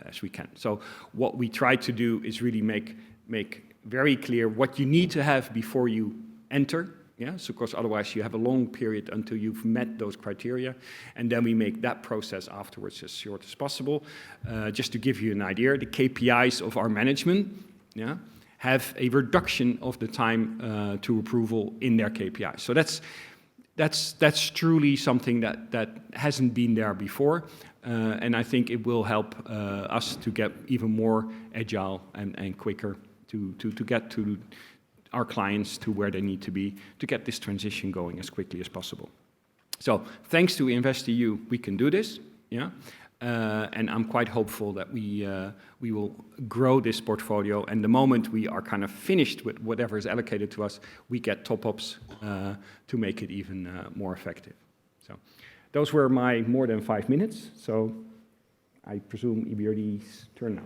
as we can. So what we try to do is really make very clear what you need to have before you enter. Yeah, so because otherwise you have a long period until you've met those criteria, and then we make that process afterwards as short as possible. Just to give you an idea, the KPIs of our management, yeah, have a reduction of the time to approval in their KPIs. So that's truly something that hasn't been there before, and I think it will help us to get even more agile and quicker to get to our clients to where they need to be to get this transition going as quickly as possible. So thanks to InvestEU, we can do this, yeah, and I'm quite hopeful that we will grow this portfolio, and the moment we are kind of finished with whatever is allocated to us, we get top-ups to make it even more effective. So those were my more than 5 minutes, so I presume EBRD's turn now.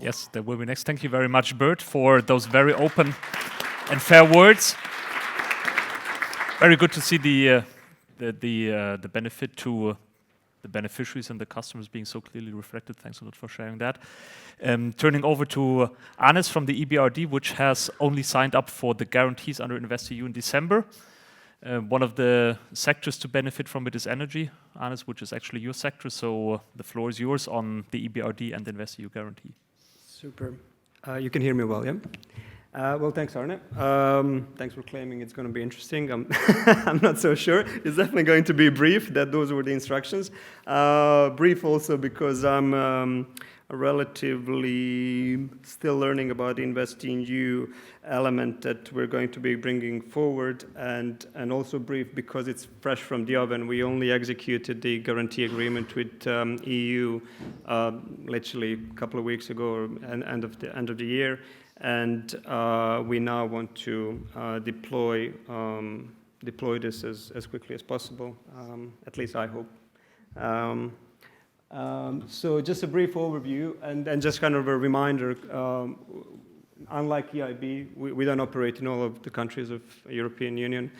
Yes, that will be next. Thank you very much, Bert, for those very open and fair words. Very good to see the benefit to the beneficiaries and the customers being so clearly reflected. Thanks a lot for sharing that. Turning over to Arne from the EBRD, which has only signed up for the guarantees under InvestEU in December. One of the sectors to benefit from it is energy, Arne, which is actually your sector. So the floor is yours on the EBRD and InvestEU guarantee. Super. You can hear me well, yeah? Well, thanks, Arne. Thanks for claiming it's going to be interesting. I'm not so sure. It's definitely going to be brief. Those were the instructions. Brief also because I'm relatively still learning about the InvestEU element that we're going to be bringing forward, and also brief because it's fresh from the oven. We only executed the guarantee agreement with EU literally a couple of weeks ago, or end of the year. And we now want to deploy this as quickly as possible. At least I hope. So just a brief overview, and just kind of a reminder. Unlike EIB, we don't operate in all of the countries of the European Union.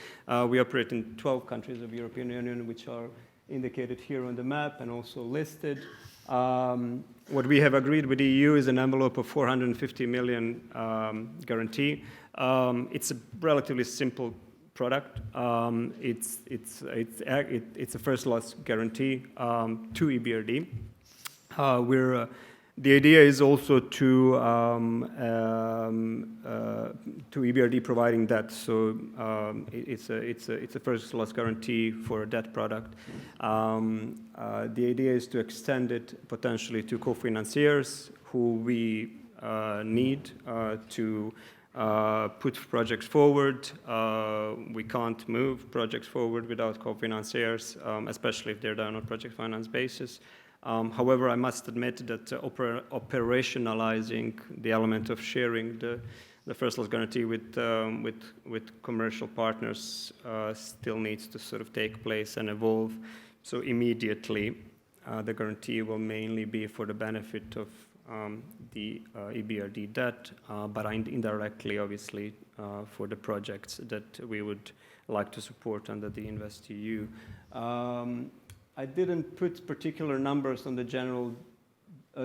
We operate in 12 countries of the European Union, which are indicated here on the map and also listed. What we have agreed with the EU is an envelope of 450 million guarantee. It's a relatively simple product. It's a first loss guarantee to EBRD. The idea is also to EBRD providing debt. So it's a first loss guarantee for a debt product. The idea is to extend it potentially to co-financiers who we need to put projects forward. We can't move projects forward without co-financiers, especially if they're done on project finance basis. However, I must admit that operationalizing the element of sharing the first loss guarantee with commercial partners still needs to sort of take place and evolve. So immediately, the guarantee will mainly be for the benefit of the EBRD debt, but indirectly, obviously, for the projects that we would like to support under the InvestEU. I didn't put particular numbers on the general.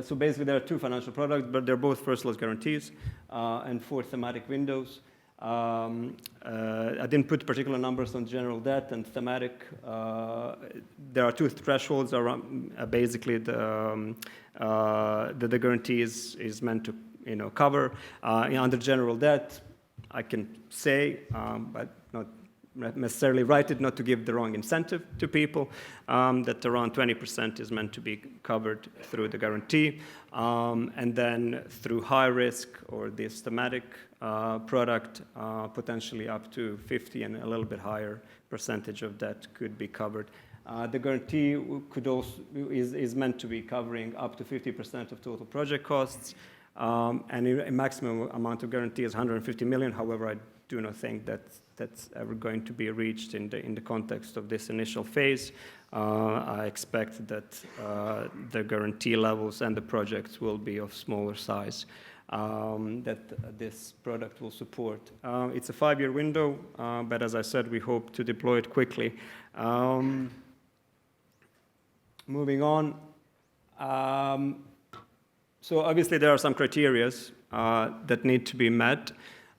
So basically, there are two financial products, but they're both first loss guarantees and 4 thematic windows. I didn't put particular numbers on general debt and thematic. There are 2 thresholds around basically the guarantee is meant to cover. Under general debt, I can say, but not necessarily write it, not to give the wrong incentive to people, that around 20% is meant to be covered through the guarantee. And then through high risk or this thematic product, potentially up to 50 and a little bit higher percentage of that could be covered. The guarantee could also is meant to be covering up to 50% of total project costs, and a maximum amount of guarantee is 150 million. However, I do not think that's ever going to be reached in the context of this initial phase. I expect that the guarantee levels and the projects will be of smaller size that this product will support. It's a 5-year window, but as I said, we hope to deploy it quickly. Moving on. So obviously there are some criteria that need to be met.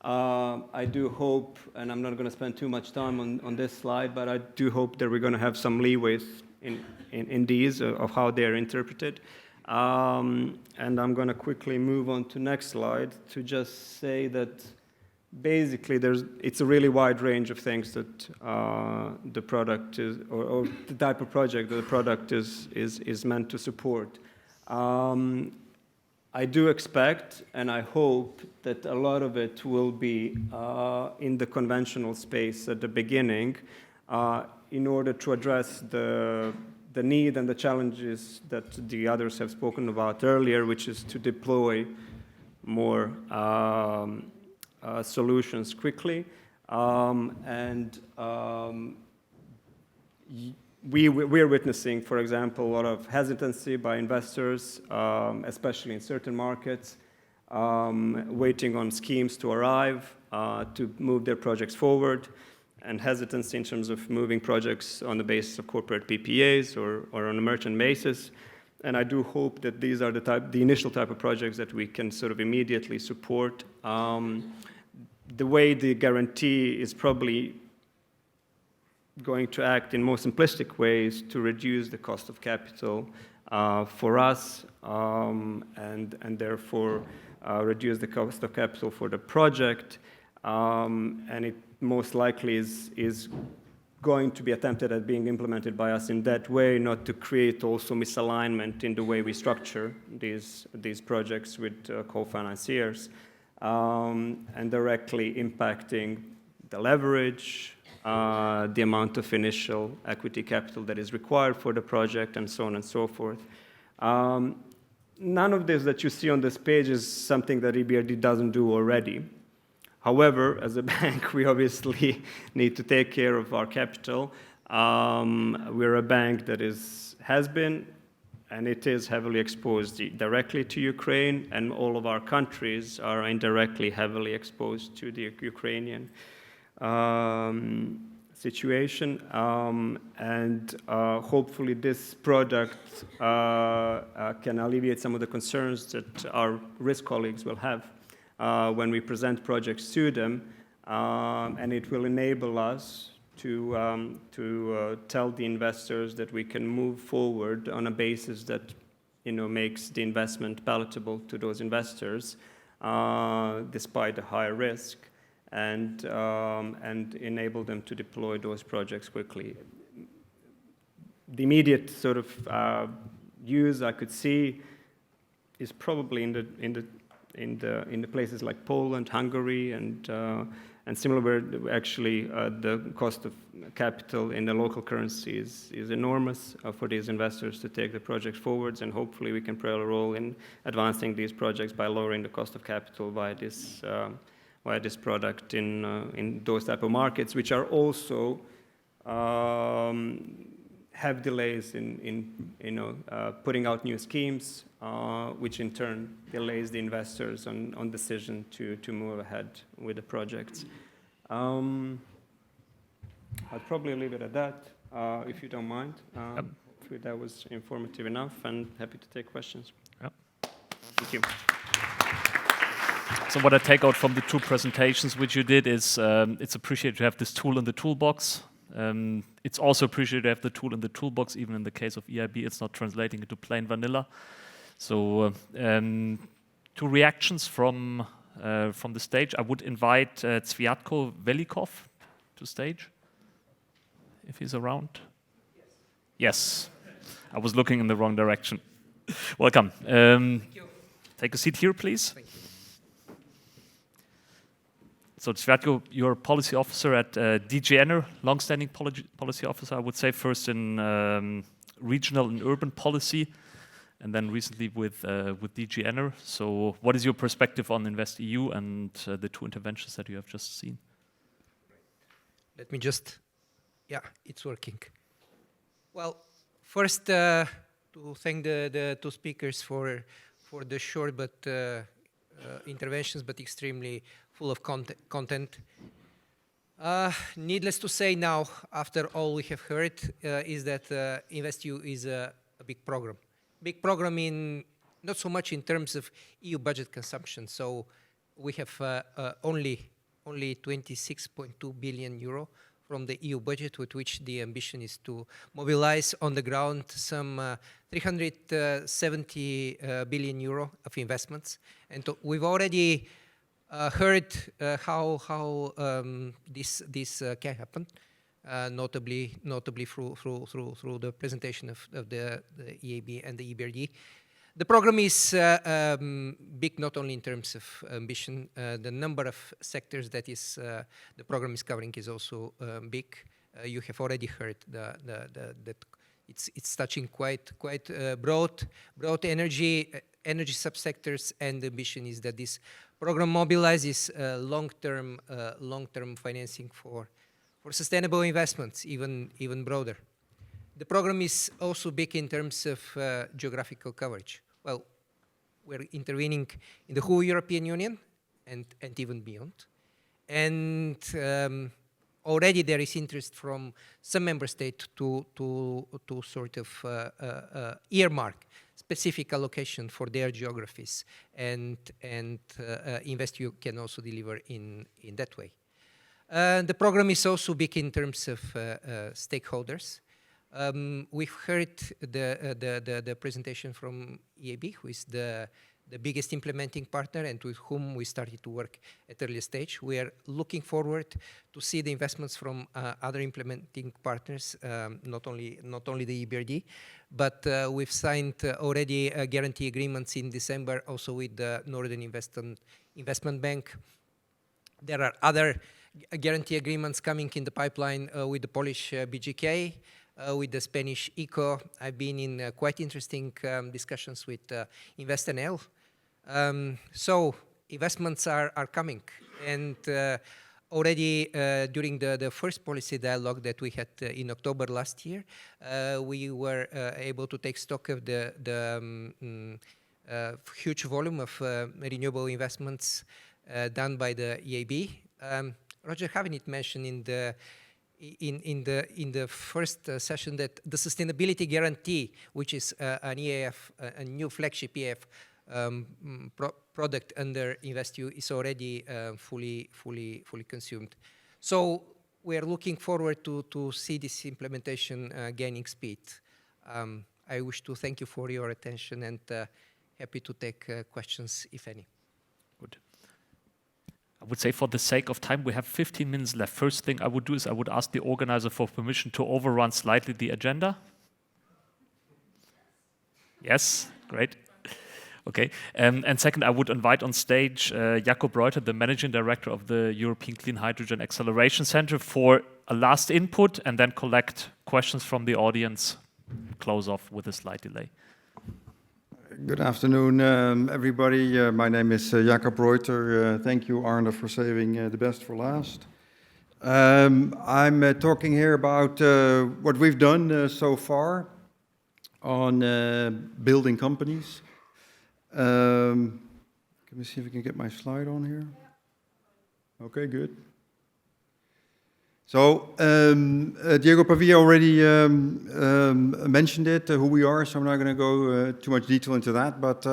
I do hope, and I'm not going to spend too much time on this slide, but I do hope that we're going to have some leeway in these of how they're interpreted. And I'm going to quickly move on to next slide to just say that basically it's a really wide range of things that the product is, or the type of project that the product is meant to support. I do expect and I hope that a lot of it will be in the conventional space at the beginning in order to address the need and the challenges that the others have spoken about earlier, which is to deploy more solutions quickly. We're witnessing, for example, a lot of hesitancy by investors, especially in certain markets, waiting on schemes to arrive to move their projects forward, and hesitancy in terms of moving projects on the basis of corporate PPAs or on a merchant basis. And I do hope that these are the initial type of projects that we can sort of immediately support. The way the guarantee is probably going to act in more simplistic ways to reduce the cost of capital for us, and therefore reduce the cost of capital for the project. And it most likely is going to be attempted at being implemented by us in that way, not to create also misalignment in the way we structure these projects with co-financiers, and directly impacting the leverage, the amount of initial equity capital that is required for the project, and so on and so forth. None of this that you see on this page is something that EBRD doesn't do already. However, as a bank, we obviously need to take care of our capital. We're a bank that has been, and it is heavily exposed directly to Ukraine, and all of our countries are indirectly heavily exposed to the Ukrainian situation, and hopefully this product can alleviate some of the concerns that our risk colleagues will have when we present projects to them, and it will enable us to tell the investors that we can move forward on a basis that makes the investment palatable to those investors, despite the high risk. And enable them to deploy those projects quickly. The immediate sort of use I could see is probably in the places like Poland, Hungary, and similar, where actually the cost of capital in the local currency is enormous for these investors to take the projects forwards, and hopefully we can play a role in advancing these projects by lowering the cost of capital via this product in those type of markets, which are also have delays in putting out new schemes, which in turn delays the investors on decision to move ahead with the projects. I'd probably leave it at that, if you don't mind. Hopefully that was informative enough, and happy to take questions. Yep. Thank you. So what I take out from the two presentations which you did is it's appreciated to have this tool in the toolbox. It's also appreciated to have the tool in the toolbox, even in the case of EIB, it's not translating into plain vanilla. So two reactions from from the stage. I would invite Tsvyatko Velikov to stage, if he's around. Yes. I was looking in the wrong direction. Welcome. Thank you. Take a seat here, please. Thank you. So Tsvyatko, you're policy officer at DG ENER, long-standing policy officer, I would say, first in regional and urban policy, and then recently with DG ENER. So what is your perspective on InvestEU and the two interventions that you have just seen? Let me just, yeah, it's working. Well, first to thank the two speakers for the short but interventions, but extremely full of content. Needless to say now, after all we have heard, is that InvestEU is a big program. Big program in, not so much in terms of EU budget consumption. So we have only 26.2 billion euro from the EU budget, with which the ambition is to mobilize on the ground some 370 billion euro of investments. And we've already heard how this can happen, notably through the presentation of the EIB and the EBRD. The program is big not only in terms of ambition, the number of sectors that is the program is covering is also big. You have already heard that it's touching quite broad energy subsectors, and the ambition is that this program mobilizes long-term financing for sustainable investments, even broader. The program is also big in terms of geographical coverage. Well, we're intervening in the whole European Union and even beyond. And already there is interest from some member states to sort of earmark specific allocation for their geographies, and InvestEU can also deliver in that way. The program is also big in terms of stakeholders. We've heard the presentation from EIB, who is the biggest implementing partner and with whom we started to work at early stage. We are looking forward to see the investments from other implementing partners, not only the EBRD, but we've signed already guarantee agreements in December also with the Northern Investment Bank. There are other guarantee agreements coming in the pipeline with the Polish BGK, with the Spanish ICO. I've been in quite interesting discussions with InvestEnergy. So investments are coming, and already during the first policy dialogue that we had in October last year, we were able to take stock of the huge volume of renewable investments done by the EIB. Roger Havenit mentioned in the first session that the sustainability guarantee, which is an EAF, a new flagship EAF product under InvestEU, is already fully consumed. So we are looking forward to see this implementation gaining speed. I wish to thank you for your attention, and happy to take questions, if any. Good. I would say for the sake of time, we have 15 minutes left. First thing I would do is I would ask the organizer for permission to overrun slightly the agenda. Yes, great. Okay, and second, I would invite on stage Jakob Ruiter, the Managing Director of the European Clean Hydrogen Acceleration Center, for a last input, and then collect questions from the audience, close off with a slight delay. Good afternoon, everybody. My name is Jakob Ruiter. Thank you, Arne, for saving the best for last. I'm talking here about what we've done so far on building companies. Can we see if we can get my slide on here? Okay, good. So Diego Pavia already mentioned it, who we are, so I'm not going to go too much detail into that, but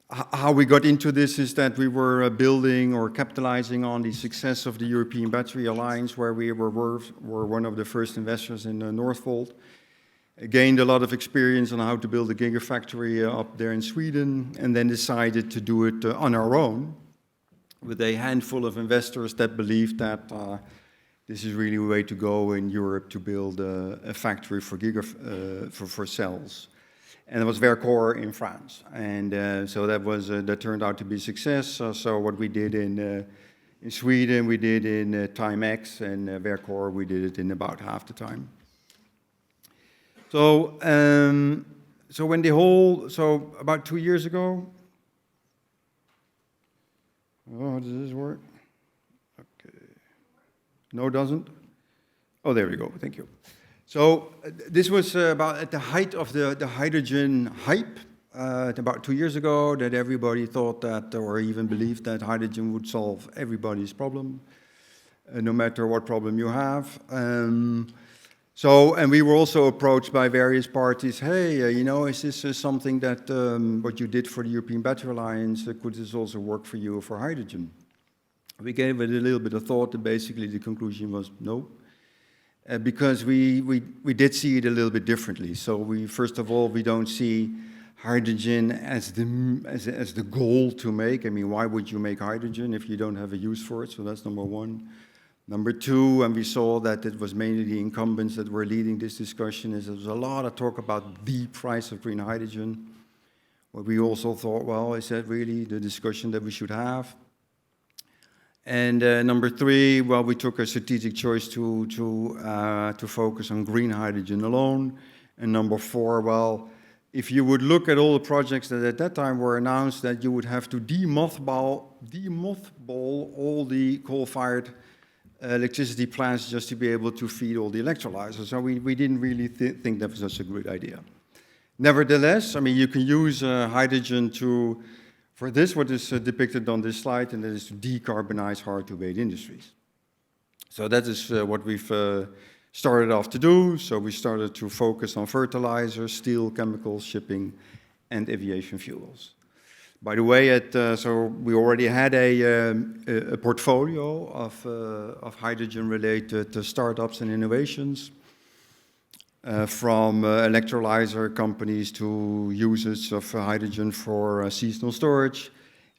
how we got into this is that we were building or capitalizing on the success of the European Battery Alliance, where we were one of the first investors in Northvolt. Gained a lot of experience on how to build a gigafactory up there in Sweden, and then decided to do it on our own. with a handful of investors that believed that this is really a way to go in Europe to build a factory for for cells. And it was Vercor in France. And so that turned out to be a success. So what we did in Sweden, we did in time X, and Vercor, we did it in about half the time. So, so about 2 years ago, oh, does this work? Okay. No, it doesn't? Oh, there we go, thank you. So this was about at the height of the hydrogen hype, about 2 years ago, that everybody thought that, or even believed that hydrogen would solve everybody's problem, no matter what problem you have. And we were also approached by various parties, hey, you know, is this something that, what you did for the European Battery Alliance, could this also work for you for hydrogen? We gave it a little bit of thought, and basically the conclusion was no. Because we did see it a little bit differently. So first of all, we don't see hydrogen as the goal to make. I mean, why would you make hydrogen if you don't have a use for it? So that's number one. Number two, and we saw that it was mainly the incumbents that were leading this discussion, is there was a lot of talk about the price of green hydrogen. Where we also thought, well, is that really the discussion that we should have? And number three, well, we took a strategic choice to focus on green hydrogen alone. And number four, well, if you would look at all the projects that at that time were announced, that you would have to demothball all the coal-fired electricity plants just to be able to feed all the electrolyzers. So we didn't really think that was such a good idea. Nevertheless, I mean, you can use hydrogen for this, what is depicted on this slide, and that is to decarbonize hard-to-abate industries. So that is what we've started off to do. So we started to focus on fertilizers, steel, chemicals, shipping, and aviation fuels. By the way, so we already had a portfolio of hydrogen-related startups and innovations, from electrolyzer companies to users of hydrogen for seasonal storage,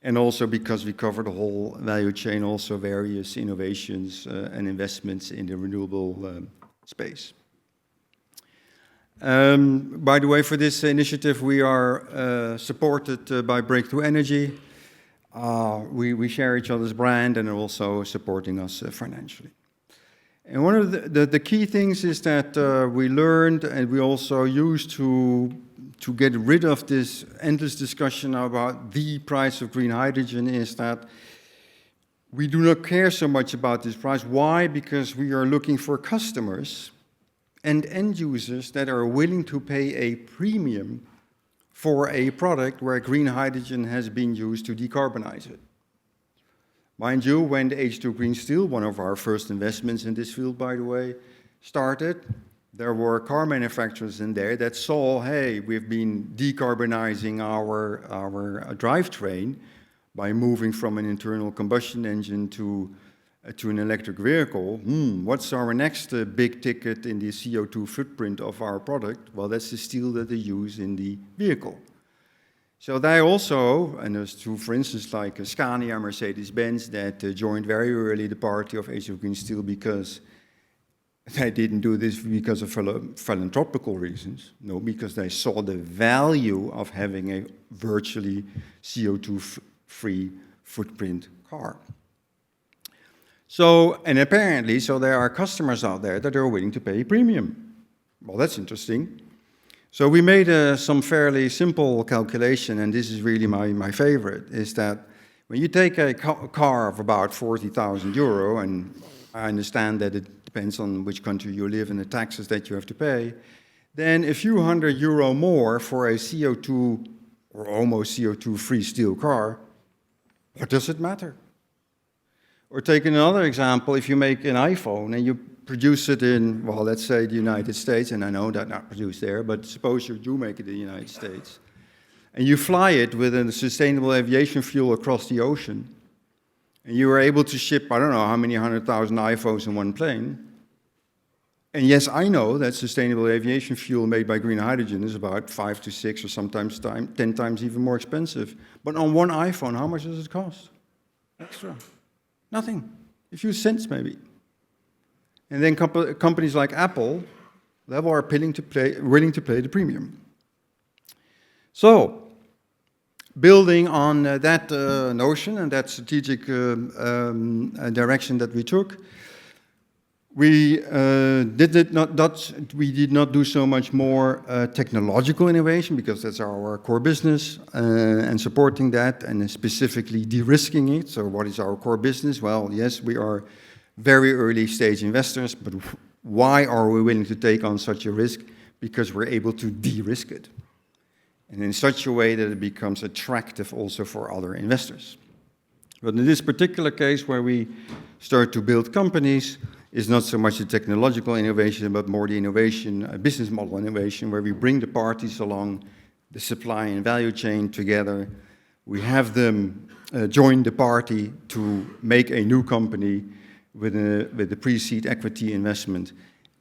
and also because we cover the whole value chain, also various innovations and investments in the renewable space. By the way, for this initiative, we are supported by Breakthrough Energy. We share each other's brand and are also supporting us financially. And one of the key things is that we learned, and we also used to get rid of this endless discussion about the price of green hydrogen, is that we do not care so much about this price. Why? Because we are looking for customers and end users that are willing to pay a premium for a product where green hydrogen has been used to decarbonize it. Mind you, when the H2 Green Steel, one of our first investments in this field, by the way, started, there were car manufacturers in there that saw, hey, we've been decarbonizing our drivetrain by moving from an internal combustion engine to an electric vehicle. What's our next big ticket in the CO2 footprint of our product? Well, that's the steel that they use in the vehicle. So they also, and there's two, for instance, like Scania, Mercedes-Benz, that joined very early the party of H2 Green Steel, because they didn't do this because of philanthropical reasons. No, because they saw the value of having a virtually CO2-free footprint car. So, and apparently, so there are customers out there that are willing to pay a premium. Well, that's interesting. So we made some fairly simple calculation, and this is really my favorite, is that when you take a car of about 40,000 euro, and I understand that it depends on which country you live and the taxes that you have to pay, then a few €100 more for a CO2 or almost CO2-free steel car, what does it matter? Or take another example, if you make an iPhone and you produce it in, well, let's say the United States, and I know that's not produced there, but suppose you do make it in the United States, and you fly it with a sustainable aviation fuel across the ocean, and you are able to ship, I don't know how many 100,000 iPhones in one plane. And yes, I know that sustainable aviation fuel made by green hydrogen is about 5 to 6 or sometimes 10 times even more expensive. But on one iPhone, how much does it cost? extra. Nothing. A few cents maybe. And then companies like Apple, they are willing to pay the premium. So, building on that notion and that strategic direction that we took, we did not do so much more technological innovation, because that's our core business, and supporting that and specifically de-risking it. So what is our core business? Well, yes, we are very early stage investors, but why are we willing to take on such a risk? Because we're able to de-risk it, and in such a way that it becomes attractive also for other investors. But in this particular case, where we start to build companies, is not so much the technological innovation, but more the innovation, business model innovation, where we bring the parties along the supply and value chain together. We have them join the party to make a new company with a pre-seed equity investment.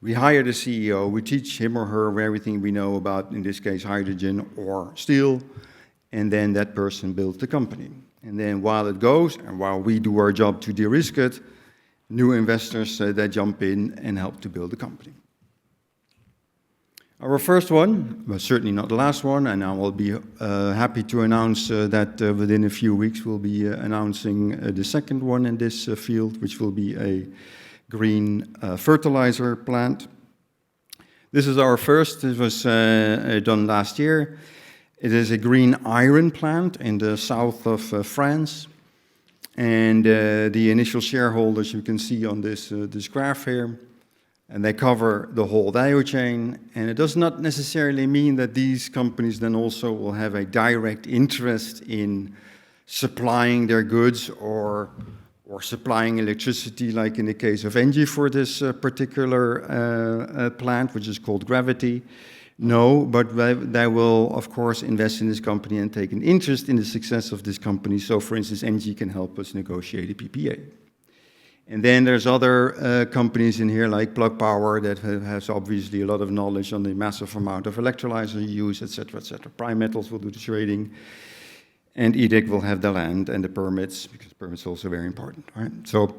We hire the CEO, we teach him or her everything we know about, in this case, hydrogen or steel, and then that person builds the company. And then while it goes, and while we do our job to de-risk it, new investors, they jump in and help to build the company. Our first one, but certainly not the last one, and I will be happy to announce that within a few weeks we'll be announcing the second one in this field, which will be a green fertilizer plant. This is our first. It was done last year. It is a green iron plant in the south of France. And the initial shareholders you can see on this graph here, and they cover the whole value chain. And it does not necessarily mean that these companies then also will have a direct interest in supplying their goods or supplying electricity, like in the case of ENGIE for this particular plant, which is called Gravity. No, but they will, of course, invest in this company and take an interest in the success of this company. So, for instance, ENGIE can help us negotiate a PPA. And then there's other companies in here, like Plug Power, that has obviously a lot of knowledge on the massive amount of electrolyzer you use, etc., etc. Prime Metals will do the trading, and EDIC will have the land and the permits, because permits are also very important, right? So,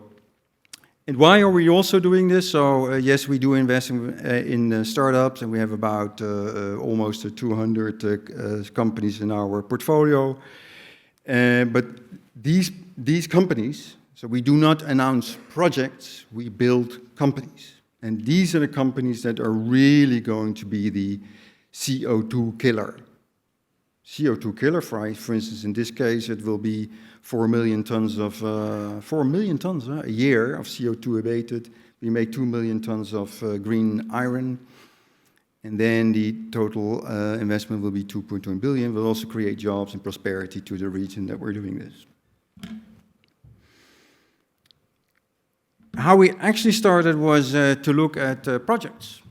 and why are we also doing this? So yes, we do invest in startups, and we have about almost 200 companies in our portfolio. But these companies, so we do not announce projects, we build companies. And these are the companies that are really going to be the CO2 killer. CO2 killer, for instance, in this case, it will be 4 million tons of a year of CO2 abated. We make 2 million tons of green iron, and then the total investment will be 2.1 billion. We'll also create jobs and prosperity to the region that we're doing this. How we actually started was to look at projects.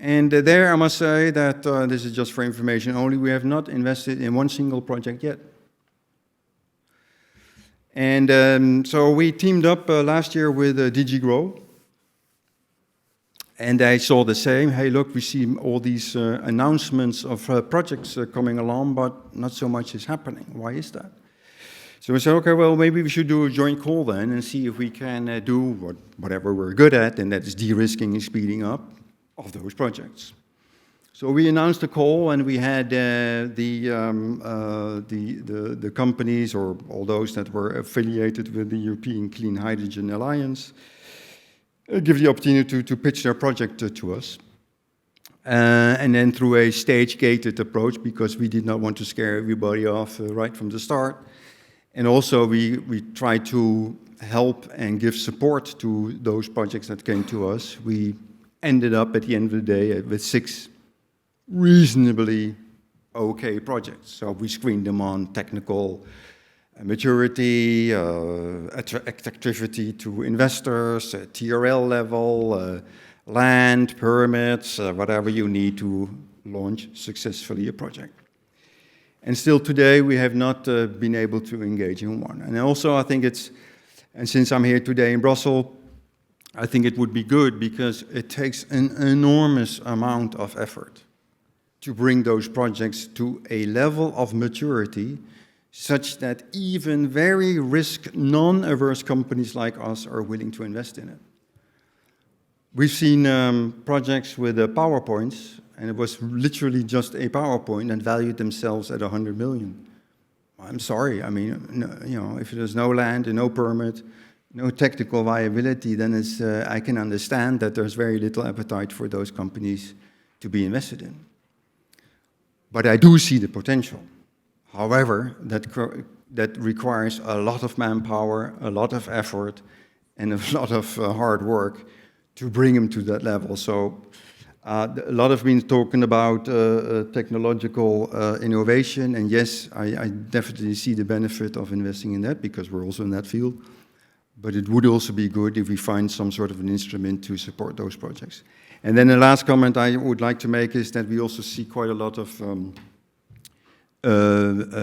And there I must say that this is just for information only, we have not invested in one single project yet. And so we teamed up last year with DG Grow, and they saw the same. Hey, look, we see all these announcements of projects coming along, but not so much is happening. Why is that? So we said, okay, well, maybe we should do a joint call then and see if we can do whatever we're good at, and that is de-risking and speeding up of those projects. So we announced a call, and we had the companies, or all those that were affiliated with the European Clean Hydrogen Alliance, give the opportunity to pitch their project to us. And then through a stage-gated approach, because we did not want to scare everybody off right from the start. And also we tried to help and give support to those projects that came to us. We ended up at the end of the day with 6 reasonably okay projects. So we screened them on technical maturity, attractivity to investors, TRL level, land, permits, whatever you need to launch successfully a project. And still today we have not been able to engage in one. And also I think and since I'm here today in Brussels, I think it would be good, because it takes an enormous amount of effort to bring those projects to a level of maturity such that even very risk non-averse companies like us are willing to invest in it. We've seen projects with PowerPoints, and it was literally just a PowerPoint and valued themselves at 100 million. I'm sorry, I mean, no, if there's no land and no permit, no technical viability, then I can understand that there's very little appetite for those companies to be invested in. But I do see the potential. However, that requires a lot of manpower, a lot of effort, and a lot of hard work to bring them to that level. So a lot of been talking about technological innovation, and yes, I definitely see the benefit of investing in that because we're also in that field. But it would also be good if we find some sort of an instrument to support those projects. And then the last comment I would like to make is that we also see quite a lot of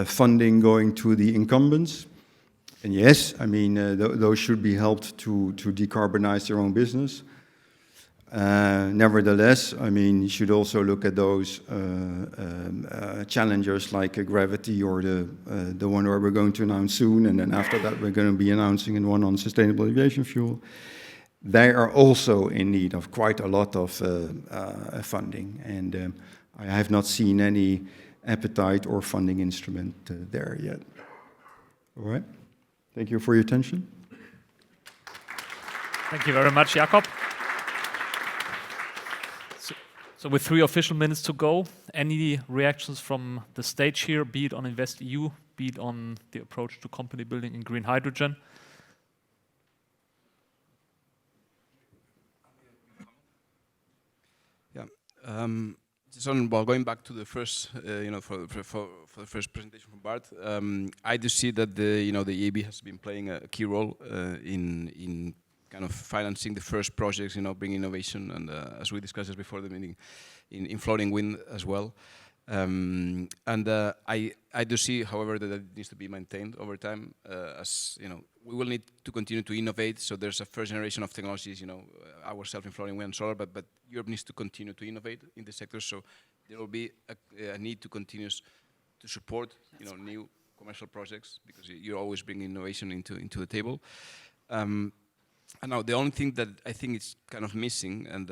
funding going to the incumbents. And yes, I mean, those should be helped to decarbonize their own business. Nevertheless, I mean, you should also look at those challengers like Gravity or the one where we're going to announce soon, and then after that we're going to be announcing one on sustainable aviation fuel. They are also in need of quite a lot of funding, and I have not seen any appetite or funding instrument there yet. All right, thank you for your attention. Thank you very much, Jakob. So with 3 official minutes to go, any reactions from the stage here, be it on InvestEU, be it on the approach to company building in green hydrogen? Yeah, just on, well, going back to the first, you know, for the first presentation from Bert, I do see that the EIB has been playing a key role in kind of financing the first projects, you know, bringing innovation, and as we discussed just before the meeting, in floating wind as well. I do see, however, that it needs to be maintained over time. As you know, we will need to continue to innovate. So there's a first generation of technologies, you know, ourselves in floating wind and solar, but Europe needs to continue to innovate in the sector. So there will be a need to continue to support, you know, new commercial projects, because you always bring innovation into the table. And now the only thing that I think is kind of missing, and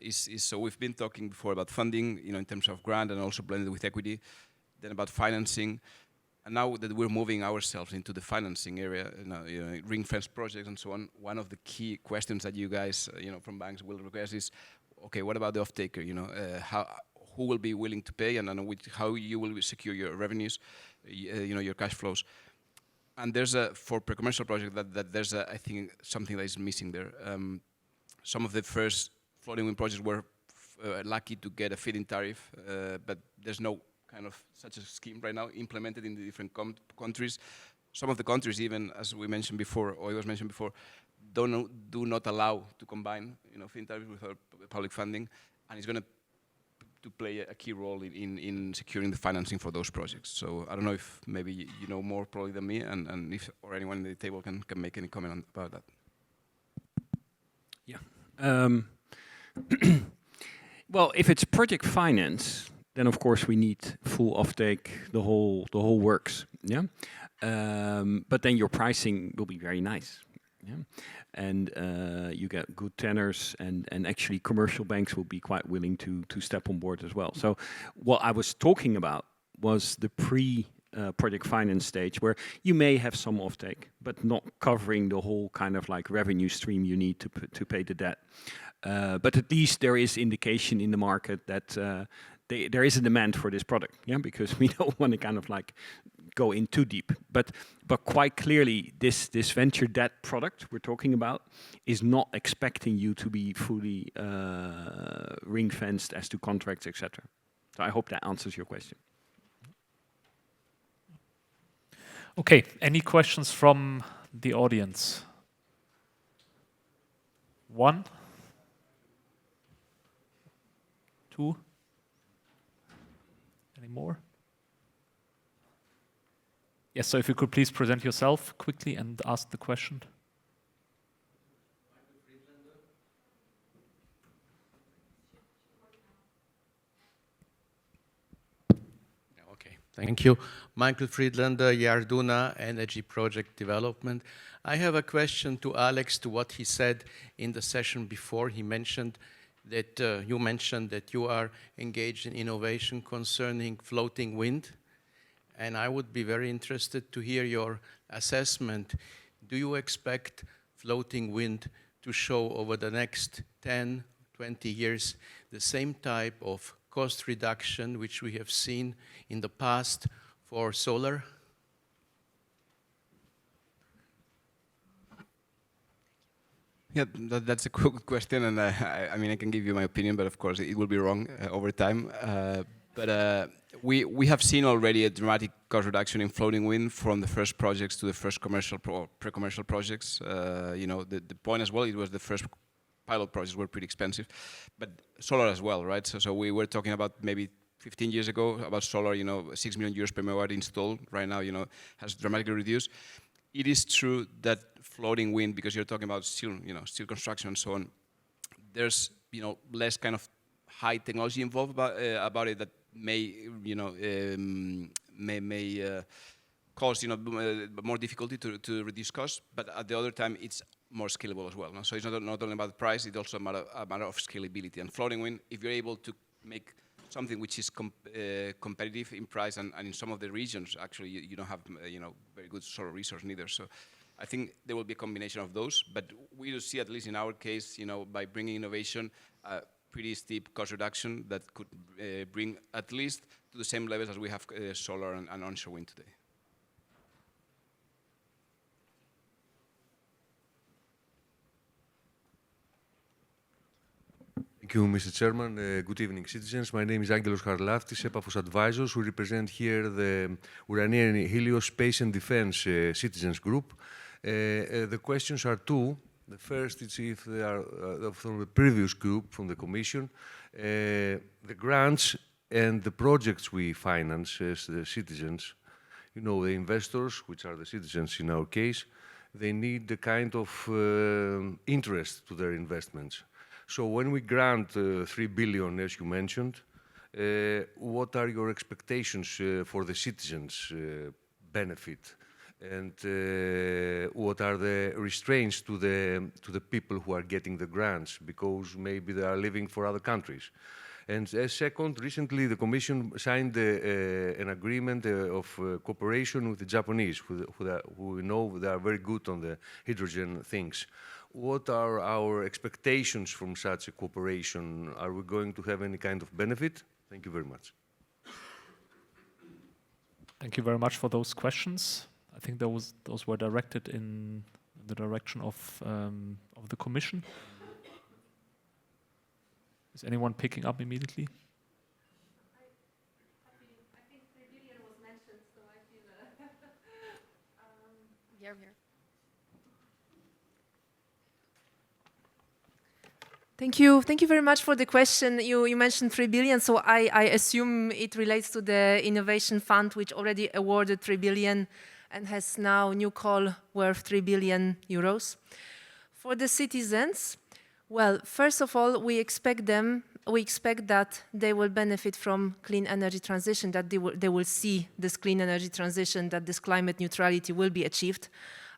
is so we've been talking before about funding, you know, in terms of grant and also blended with equity, then about financing, and now that we're moving ourselves into the financing area, you know, ring fence projects and so on. One of the key questions that you guys, you know, from banks will request is, okay, what about the off-taker? You know, who will be willing to pay, and how you will secure your revenues, you know, your cash flows. And there's for pre-commercial project that there's I think something that is missing there. Some of the first floating wind projects were lucky to get a feed-in tariff, but there's no kind of such a scheme right now implemented in the different countries. Some of the countries, even as we mentioned before, or it was mentioned before, do not allow to combine, you know, feed-in tariff with public funding, and it's going to play a key role in securing the financing for those projects. So I don't know if maybe you know more probably than me, and if or anyone at the table can make any comment about that. Yeah. Well, if it's project finance, then of course we need full offtake, the whole works. Yeah. But then your pricing will be very nice. Yeah. And you get good tenors, and actually commercial banks will be quite willing to step on board as well. So what I was talking about was the project finance stage, where you may have some offtake, but not covering the whole kind of like revenue stream you need to pay the debt. But at least there is indication in the market that there is a demand for this product, yeah, because we don't want to kind of like go in too deep. But quite clearly, this venture debt product we're talking about is not expecting you to be fully ring-fenced as to contracts, etc. So I hope that answers your question. Okay, any questions from the audience? 1? 2? Any more? Yes, so if you could please present yourself quickly and ask the question. Okay, Thank you. Michael Friedlander, Yarduna Energy Project Development. I have a question to Alex to what he said in the session before. He mentioned that you mentioned that you are engaged in innovation concerning floating wind. And I would be very interested to hear your assessment. Do you expect floating wind to show over the next 10, 20 years the same type of cost reduction which we have seen in the past for solar? Yeah, that's a good question, and I mean, I can give you my opinion, but of course it will be wrong over time. But we have seen already a dramatic cost reduction in floating wind from the first projects to the first commercial pre-commercial projects. You know, the point as well, it was the first pilot projects were pretty expensive, but solar as well, right? So we were talking about maybe 15 years ago about solar, you know, 6 million euros per megawatt installed. Right now, you know, has dramatically reduced. It is true that floating wind, because you're talking about steel, you know, steel construction and so on, there's, you know, less kind of high technology involved about it that may, you know, cause, you know, more difficulty to reduce costs, but at the other time, it's more scalable as well. No? So it's not only about the price, it's also a matter of scalability. And floating wind, if you're able to make something which is competitive in price, and in some of the regions, actually, you don't have, you know, very good solar resource neither. So I think there will be a combination of those, but we will see, at least in our case, you know, by bringing innovation, pretty steep cost reduction that could bring at least to the same levels as we have solar and onshore wind today. Thank you, Mr. Chairman. Good evening, citizens. My name is Angelos Harlaftis, S.p.A. Advisors. We represent here the Urania and Helios Space and Defense Citizens Group. The questions are two. The first is if they are from the previous group, from the Commission, the grants and the projects we finance as the citizens, you know, the investors, which are the citizens in our case, they need the kind of interest to their investments. So when we grant 3 billion, as you mentioned, what are your expectations for the citizens' benefit? And what are the restraints to the people who are getting the grants, because maybe they are living for other countries? And second, recently the Commission signed an agreement of cooperation with the Japanese, who we know they are very good on the hydrogen things. What are our expectations from such a cooperation? Are we going to have any kind of benefit? Thank you very much. Thank you very much for those questions. I think those were directed in the direction of the Commission. Is anyone picking up immediately? I think 3 billion was mentioned, so I feel here. Thank you. Thank you very much for the question. You mentioned 3 billion, so I assume it relates to the Innovation Fund, which already awarded 3 billion and has now new call worth 3 billion euros. For the citizens, well, first of all, we expect that they will benefit from clean energy transition, that they will see this clean energy transition, that this climate neutrality will be achieved.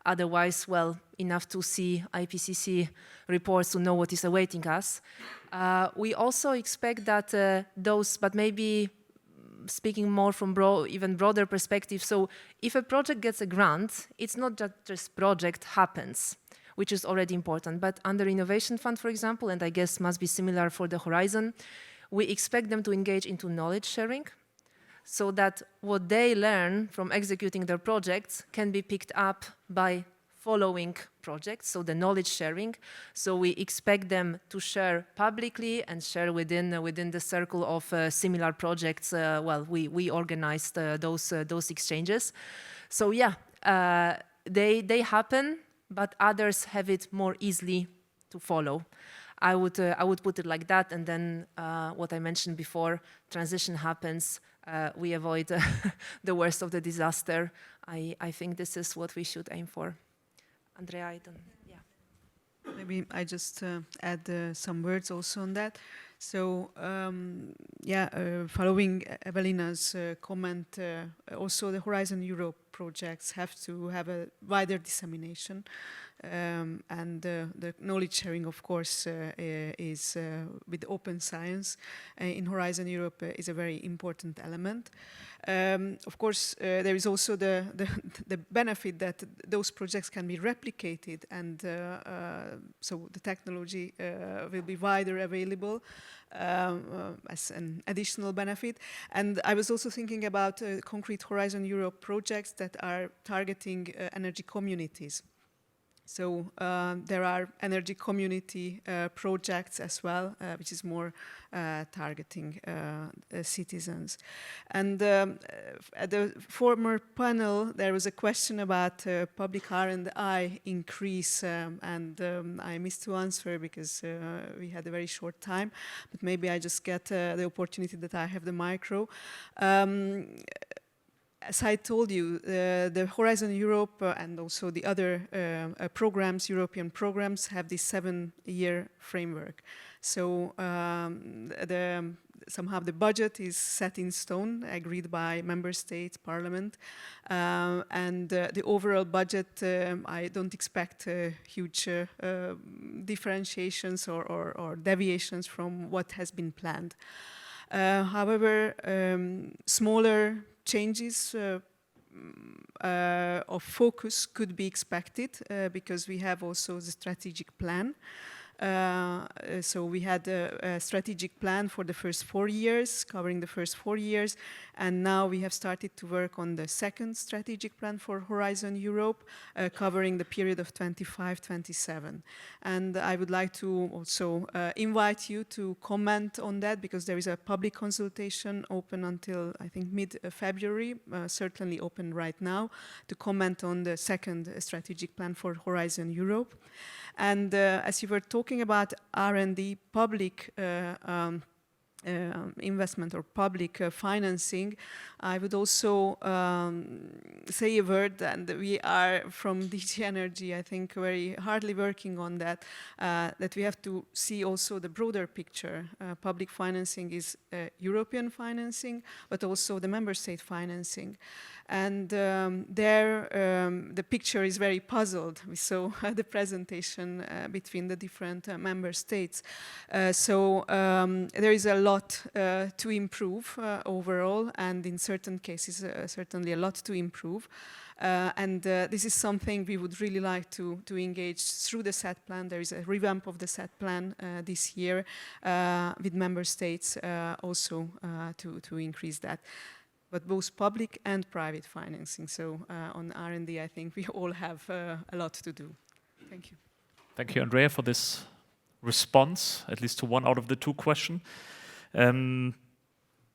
Otherwise, well, enough to see IPCC reports to know what is awaiting us. We also expect that those, but maybe speaking more from even broader perspective, so if a project gets a grant, it's not that just project happens, which is already important, but under Innovation Fund, for example, and I guess must be similar for the Horizon, we expect them to engage into knowledge sharing, so that what they learn from executing their projects can be picked up by following projects, so the knowledge sharing. So we expect them to share publicly and share within the circle of similar projects. Well, we organized those exchanges. So yeah, they happen, but others have it more easily to follow. I would put it like that, and then what I mentioned before, transition happens. We avoid the worst of the disaster. I think this is what we should aim for. Andrea, yeah. Maybe I just add some words also on that. So, following Ewelina's comment, also the Horizon Europe projects have to have a wider dissemination, and the knowledge sharing, of course, is with open science in Horizon Europe is a very important element. Of course, there is also the benefit that those projects can be replicated, and so the technology will be wider available as an additional benefit. And I was also thinking about concrete Horizon Europe projects that are targeting energy communities. So there are energy community projects as well, which is more targeting citizens. And at the former panel, there was a question about public R&I increase, and I missed to answer because we had a very short time, but maybe I just get the opportunity that I have the micro. As I told you, the Horizon Europe and also the other programs, European programs, have this 7-year framework. So somehow the budget is set in stone, agreed by member states, parliament, and the overall budget, I don't expect huge differentiations or deviations from what has been planned. However, smaller changes of focus could be expected because we have also the strategic plan. So we had a strategic plan for the first 4 years, covering the first 4 years, and now we have started to work on the second strategic plan for Horizon Europe, covering the period of 25-27. And I would like to also invite you to comment on that, because there is a public consultation open until, I think, mid-February, certainly open right now, to comment on the second strategic plan for Horizon Europe. And as you were talking about R&D, public investment or public financing, I would also say a word, and we are from DG Energy, I think, very hardly working on that, that we have to see also the broader picture. Public financing is European financing, but also the member state financing. And there, the picture is very puzzled. We saw the presentation between the different member states. So there is a lot to improve overall, and in certain cases, certainly a lot to improve. And this is something we would really like to engage through the SET plan. There is a revamp of the SET plan this year with member states also to increase that. But both public and private financing. So on R&D, I think we all have a lot to do. Thank you. Thank you, Andrea, for this response, at least to one out of the two questions.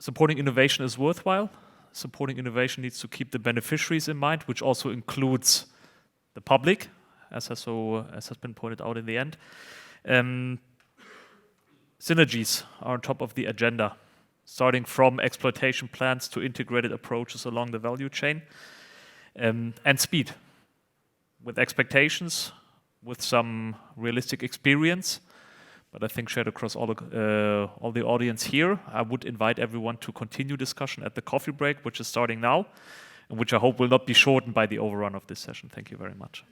Supporting innovation is worthwhile. Supporting innovation needs to keep the beneficiaries in mind, which also includes the public, as has been pointed out in the end. Synergies are on top of the agenda, starting from exploitation plans to integrated approaches along the value chain, and speed, with expectations, with some realistic experience, but I think shared across all the audience here. I would invite everyone to continue discussion at the coffee break, which is starting now, and which I hope will not be shortened by the overrun of this session. Thank you very much.